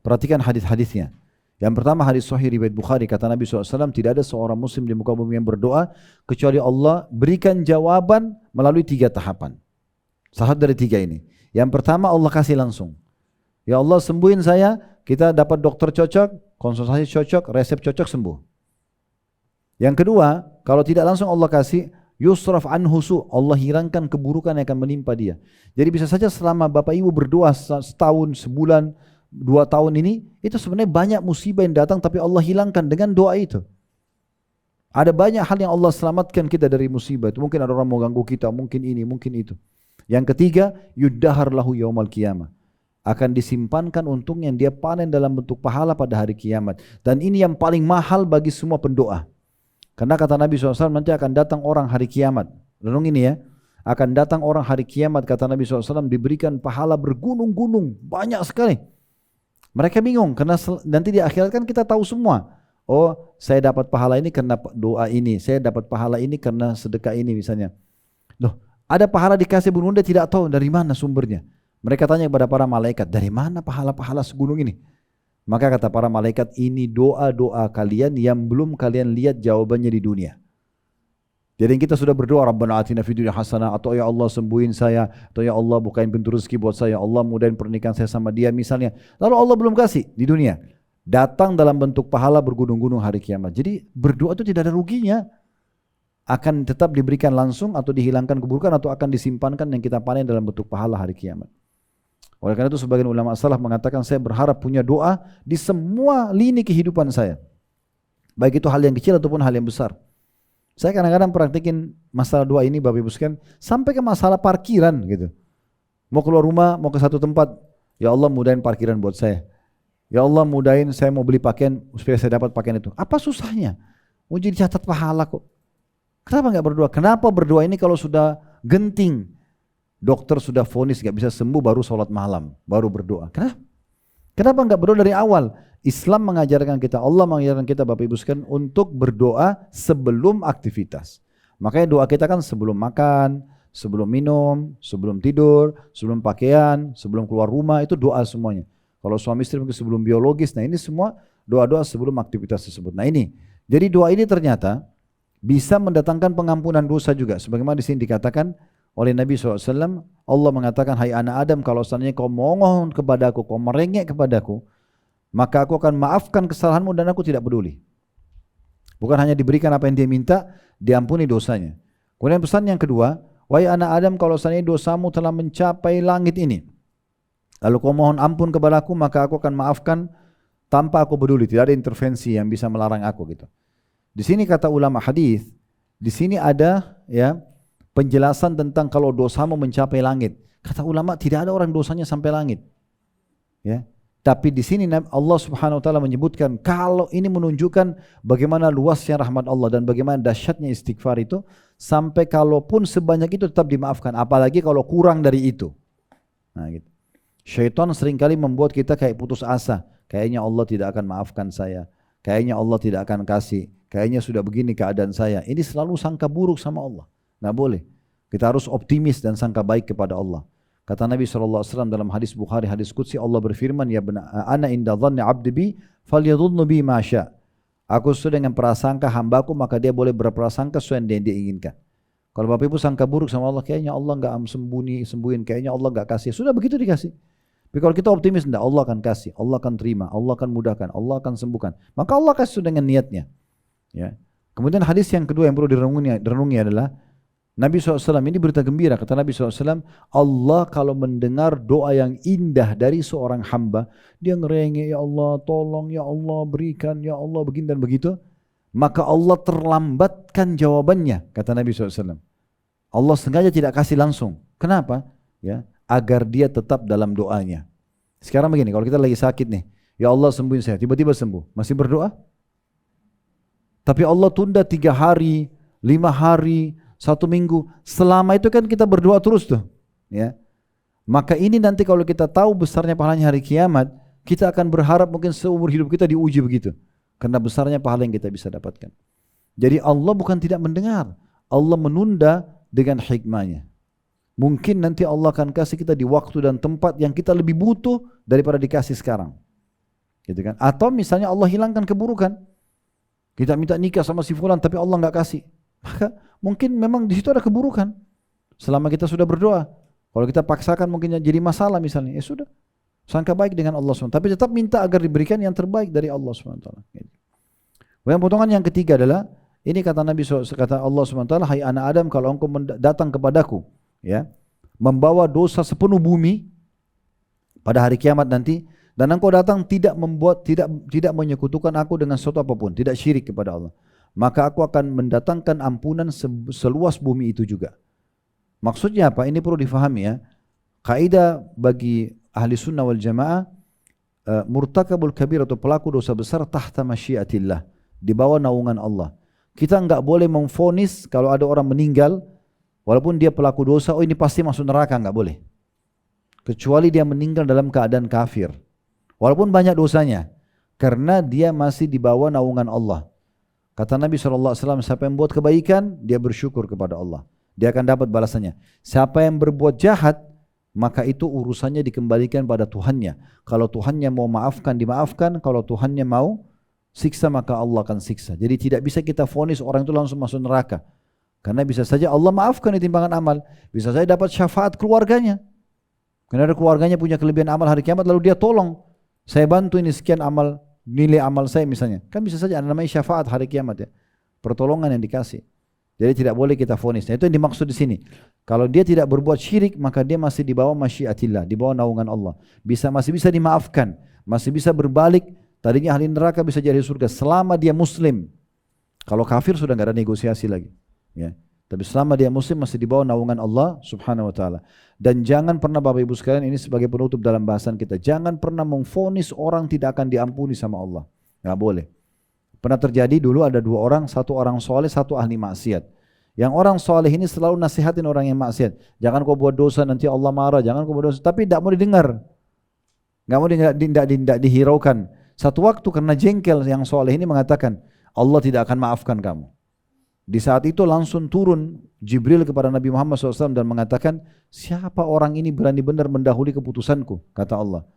Perhatikan hadis-hadisnya. Yang pertama hadis sahih riwayat Bukhari, kata Nabi SAW, tidak ada seorang muslim di muka bumi yang berdoa kecuali Allah berikan jawaban melalui 3 tahapan. Salah dari 3 ini. Yang pertama Allah kasih langsung. Ya Allah sembuhin saya, kita dapat dokter cocok, konsultasi cocok, resep cocok, sembuh. Yang kedua, kalau tidak langsung Allah kasih, yusraf anhu su, Allah hilangkan keburukan yang akan menimpa dia. Jadi bisa saja selama Bapak Ibu berdoa setahun, sebulan, 2 tahun ini, itu sebenarnya banyak musibah yang datang tapi Allah hilangkan dengan doa itu. Ada banyak hal yang Allah selamatkan kita dari musibah itu. Mungkin ada orang mau ganggu kita, mungkin ini, mungkin itu. Yang ketiga, yuddahar lahu yaumal qiyamah. Akan disimpankan untung yang dia panen dalam bentuk pahala pada hari kiamat. Dan ini yang paling mahal bagi semua pendoa. Karena kata Nabi SAW, nanti akan datang orang hari kiamat. Renung ini ya. Akan datang orang hari kiamat, kata Nabi SAW, diberikan pahala bergunung-gunung. Banyak sekali. Mereka bingung, karena nanti di akhirat kan kita tahu semua. Oh, saya dapat pahala ini karena doa ini. Saya dapat pahala ini karena sedekah ini misalnya. Loh, ada pahala dikasih gunung, dia tidak tahu dari mana sumbernya. Mereka tanya kepada para malaikat, dari mana pahala-pahala segunung ini? Maka kata para malaikat, ini doa-doa kalian yang belum kalian lihat jawabannya di dunia. Jadi kita sudah berdoa, Rabbana atina fid dunya hasanah, atau ya Allah sembuhin saya, atau ya Allah bukain pintu rezeki buat saya, Allah mudahin pernikahan saya sama dia misalnya. Lalu Allah belum kasih di dunia. Datang dalam bentuk pahala bergunung-gunung hari kiamat. Jadi berdoa itu tidak ada ruginya. Akan tetap diberikan langsung atau dihilangkan keburukan atau akan disimpankan yang kita panen dalam bentuk pahala hari kiamat. Oleh karena itu sebagian ulama salaf mengatakan, saya berharap punya doa di semua lini kehidupan saya. Baik itu hal yang kecil ataupun hal yang besar. Saya kadang-kadang praktikin masalah doa ini Bapak Ibu sekalian sampai ke masalah parkiran gitu. Mau keluar rumah, mau ke satu tempat, ya Allah mudahin parkiran buat saya. Ya Allah mudahin saya mau beli pakaian supaya saya dapat pakaian itu. Apa susahnya? Mau jadi catat pahala kok. Kenapa enggak berdoa? Kenapa berdoa ini kalau sudah genting? Dokter sudah vonis gak bisa sembuh baru sholat malam, baru berdoa. Kenapa? Kenapa enggak berdoa dari awal? Islam mengajarkan kita, Allah mengajarkan kita Bapak Ibu sekalian untuk berdoa sebelum aktivitas. Makanya doa kita kan sebelum makan, sebelum minum, sebelum tidur, sebelum pakaian, sebelum keluar rumah, itu doa semuanya. Kalau suami istri mungkin sebelum biologis. Nah ini semua doa-doa sebelum aktivitas tersebut. Nah ini, jadi doa ini ternyata bisa mendatangkan pengampunan dosa juga. Sebagaimana di sini dikatakan oleh Nabi SAW, Allah mengatakan, hai anak Adam, kalau seandainya kau mohon kepadaku, kau merengek kepadaku, maka aku akan maafkan kesalahanmu dan aku tidak peduli. Bukan hanya diberikan apa yang dia minta, diampuni dosanya. Kemudian pesan yang kedua, wahai anak Adam, kalau seandainya dosamu telah mencapai langit ini, lalu kau mohon ampun kepadaku, maka aku akan maafkan tanpa aku peduli. Tidak ada intervensi yang bisa melarang aku gitu. Di sini kata ulama hadis, di sini ada ya penjelasan tentang kalau dosamu mencapai langit. Kata ulama tidak ada orang dosanya sampai langit. Ya. Tapi di sini Allah Subhanahu wa taala menyebutkan kalau ini menunjukkan bagaimana luasnya rahmat Allah dan bagaimana dahsyatnya istighfar itu, sampai kalaupun sebanyak itu tetap dimaafkan, apalagi kalau kurang dari itu. Nah, gitu. Syaitan seringkali membuat kita kayak putus asa, kayaknya Allah tidak akan maafkan saya, kayaknya Allah tidak akan kasih, kayaknya sudah begini keadaan saya. Ini selalu sangka buruk sama Allah. Nggak boleh. Kita harus optimis dan sangka baik kepada Allah. Kata Nabi SAW dalam hadis Bukhari, hadis Qudsi, Allah berfirman, ya ana inda dhanni abdi bi falyadhunnu bi ma syaa. Aku sesuai dengan prasangka hambaku, maka dia boleh berprasangka sesuai yang dia inginkan. Kalau Bapak Ibu sangka buruk sama Allah, kayaknya Allah nggak sembuhin, kayaknya Allah nggak kasih. Sudah begitu dikasih. Tapi kalau kita optimis, enggak, Allah akan kasih, Allah akan terima, Allah akan mudahkan, Allah akan sembuhkan. Maka Allah kasih dengan niatnya. Ya. Kemudian hadis yang kedua yang perlu direnungi adalah Nabi SAW ini berita gembira. Kata Nabi SAW, Allah kalau mendengar doa yang indah dari seorang hamba, dia ngerengek, ya Allah tolong, ya Allah berikan, ya Allah begini dan begitu, maka Allah terlambatkan jawabannya, kata Nabi SAW. Allah sengaja tidak kasih langsung. Kenapa? Ya, agar dia tetap dalam doanya. Sekarang begini, kalau kita lagi sakit nih, ya Allah sembuhin saya, tiba-tiba sembuh, masih berdoa? Tapi Allah tunda 3 hari, 5 hari, 1 minggu, selama itu kan kita berdoa terus tuh, ya. Maka ini nanti kalau kita tahu besarnya pahalanya hari kiamat, kita akan berharap mungkin seumur hidup kita diuji begitu, karena besarnya pahala yang kita bisa dapatkan. Jadi Allah bukan tidak mendengar, Allah menunda dengan hikmahnya. Mungkin nanti Allah akan kasih kita di waktu dan tempat yang kita lebih butuh daripada dikasih sekarang, gitu kan? Atau misalnya Allah hilangkan keburukan, kita minta nikah sama si fulan tapi Allah nggak kasih, maka mungkin memang di situ ada keburukan. Selama kita sudah berdoa, kalau kita paksakan mungkin jadi masalah misalnya, ya sudah, sangka baik dengan Allah SWT. Tapi tetap minta agar diberikan yang terbaik dari Allah SWT. Yang potongan yang ketiga adalah, ini kata Nabi SAW, kata Allah SWT, hai anak Adam, kalau engkau datang kepadaku, ya, membawa dosa sepenuh bumi pada hari kiamat nanti, dan engkau datang tidak menyekutukan aku dengan sesuatu apapun, tidak syirik kepada Allah, maka aku akan mendatangkan ampunan seluas bumi itu juga. Maksudnya apa? Ini perlu difahami ya. Kaidah bagi ahli sunnah wal jamaah, murtakabul kabir atau pelaku dosa besar tahta masyiatillah, di bawah naungan Allah. Kita enggak boleh memvonis kalau ada orang meninggal, walaupun dia pelaku dosa, oh ini pasti masuk neraka, enggak boleh. Kecuali dia meninggal dalam keadaan kafir, walaupun banyak dosanya, karena dia masih di bawah naungan Allah. Kata Nabi SAW, siapa yang buat kebaikan, dia bersyukur kepada Allah, dia akan dapat balasannya. Siapa yang berbuat jahat, maka itu urusannya dikembalikan pada Tuhannya. Kalau Tuhannya mau maafkan, dimaafkan. Kalau Tuhannya mau siksa, maka Allah akan siksa. Jadi tidak bisa kita vonis orang itu langsung masuk neraka, karena bisa saja Allah maafkan di timbangan amal, bisa saja dapat syafaat keluarganya, karena ada keluarganya punya kelebihan amal hari kiamat, lalu dia tolong, saya bantu ini sekian amal, nilai amal saya misalnya, kan bisa saja, namanya syafaat hari kiamat ya, pertolongan yang dikasih. Jadi tidak boleh kita vonis. Nah, itu yang dimaksud di sini. Kalau dia tidak berbuat syirik, maka dia masih di bawah masyiatillah, di bawah naungan Allah. Masih bisa dimaafkan, masih bisa berbalik. Tadinya ahli neraka bisa jadi surga selama dia muslim. Kalau kafir sudah nggak ada negosiasi lagi. Ya. Tapi selama dia muslim masih di bawah naungan Allah Subhanahu wa taala. Dan jangan pernah Bapak Ibu sekalian, ini sebagai penutup dalam bahasan kita, jangan pernah memvonis orang tidak akan diampuni sama Allah. Nggak boleh. Pernah terjadi dulu ada 2 orang, satu orang soleh, satu ahli maksiat. Yang orang soleh ini selalu nasihatin orang yang maksiat. Jangan kau buat dosa nanti Allah marah, jangan kau buat dosa. Tapi tidak mau didengar. Nggak mau tidak dihiraukan. Satu waktu karena jengkel yang soleh ini mengatakan, Allah tidak akan maafkan kamu. Di saat itu langsung turun Jibril kepada Nabi Muhammad SAW dan mengatakan, siapa orang ini berani benar mendahului keputusanku, kata Allah.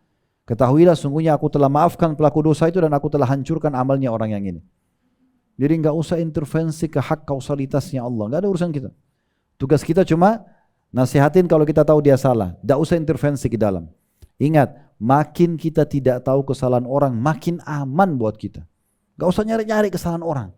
Ketahuilah sungguhnya aku telah maafkan pelaku dosa itu dan aku telah hancurkan amalnya orang yang ini. Jadi enggak usah intervensi ke hak kausalitasnya Allah, enggak ada urusan kita. Tugas kita cuma nasihatin kalau kita tahu dia salah, enggak usah intervensi ke dalam. Ingat, makin kita tidak tahu kesalahan orang, makin aman buat kita. Enggak usah nyari-nyari kesalahan orang.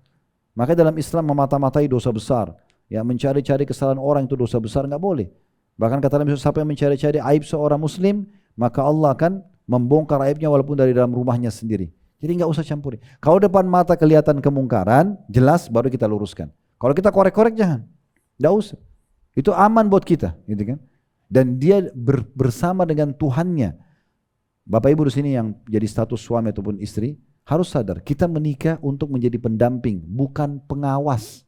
Makanya dalam Islam memata-matai dosa besar. Ya, mencari-cari kesalahan orang itu dosa besar, enggak boleh. Bahkan kata Nabi SAW, siapa yang mencari-cari aib seorang muslim, maka Allah akan membongkar aibnya walaupun dari dalam rumahnya sendiri. Jadi enggak usah campuri. Kalau depan mata kelihatan kemungkaran, jelas baru kita luruskan. Kalau kita korek-korek jangan. Enggak usah. Itu aman buat kita, gitu kan? Dan dia bersama dengan Tuhannya. Bapak Ibu di sini yang jadi status suami ataupun istri, harus sadar, kita menikah untuk menjadi pendamping, bukan pengawas.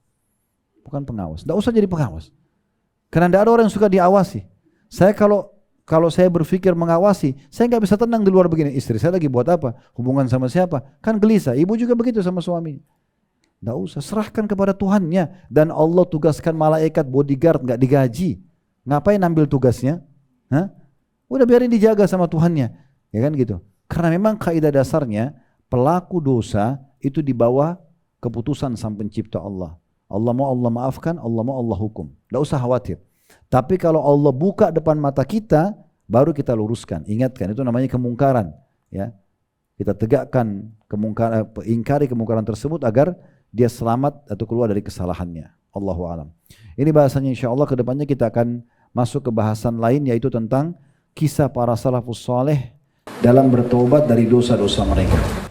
Bukan pengawas. Enggak usah jadi pengawas. Karena tidak ada orang yang suka diawasi. Saya kalau saya berpikir mengawasi, saya nggak bisa tenang di luar begini. Istri saya lagi buat apa? Hubungan sama siapa? Kan gelisah. Ibu juga begitu sama suami. Nggak usah, serahkan kepada Tuhannya. Dan Allah tugaskan malaikat bodyguard, nggak digaji. Ngapain ambil tugasnya? Hah? Udah biarin dijaga sama Tuhannya. Ya kan gitu. Karena memang kaidah dasarnya, pelaku dosa itu di bawah keputusan sang pencipta Allah. Allah mau Allah maafkan, Allah mau Allah hukum. Nggak usah khawatir. Tapi kalau Allah buka depan mata kita, baru kita luruskan. Ingatkan, itu namanya kemungkaran. Ya, kita tegakkan kemungkaran, ingkari kemungkaran tersebut agar dia selamat atau keluar dari kesalahannya. Allahu a'lam. Ini bahasanya insya Allah kedepannya kita akan masuk ke bahasan lain, yaitu tentang kisah para salafus saleh dalam bertobat dari dosa-dosa mereka.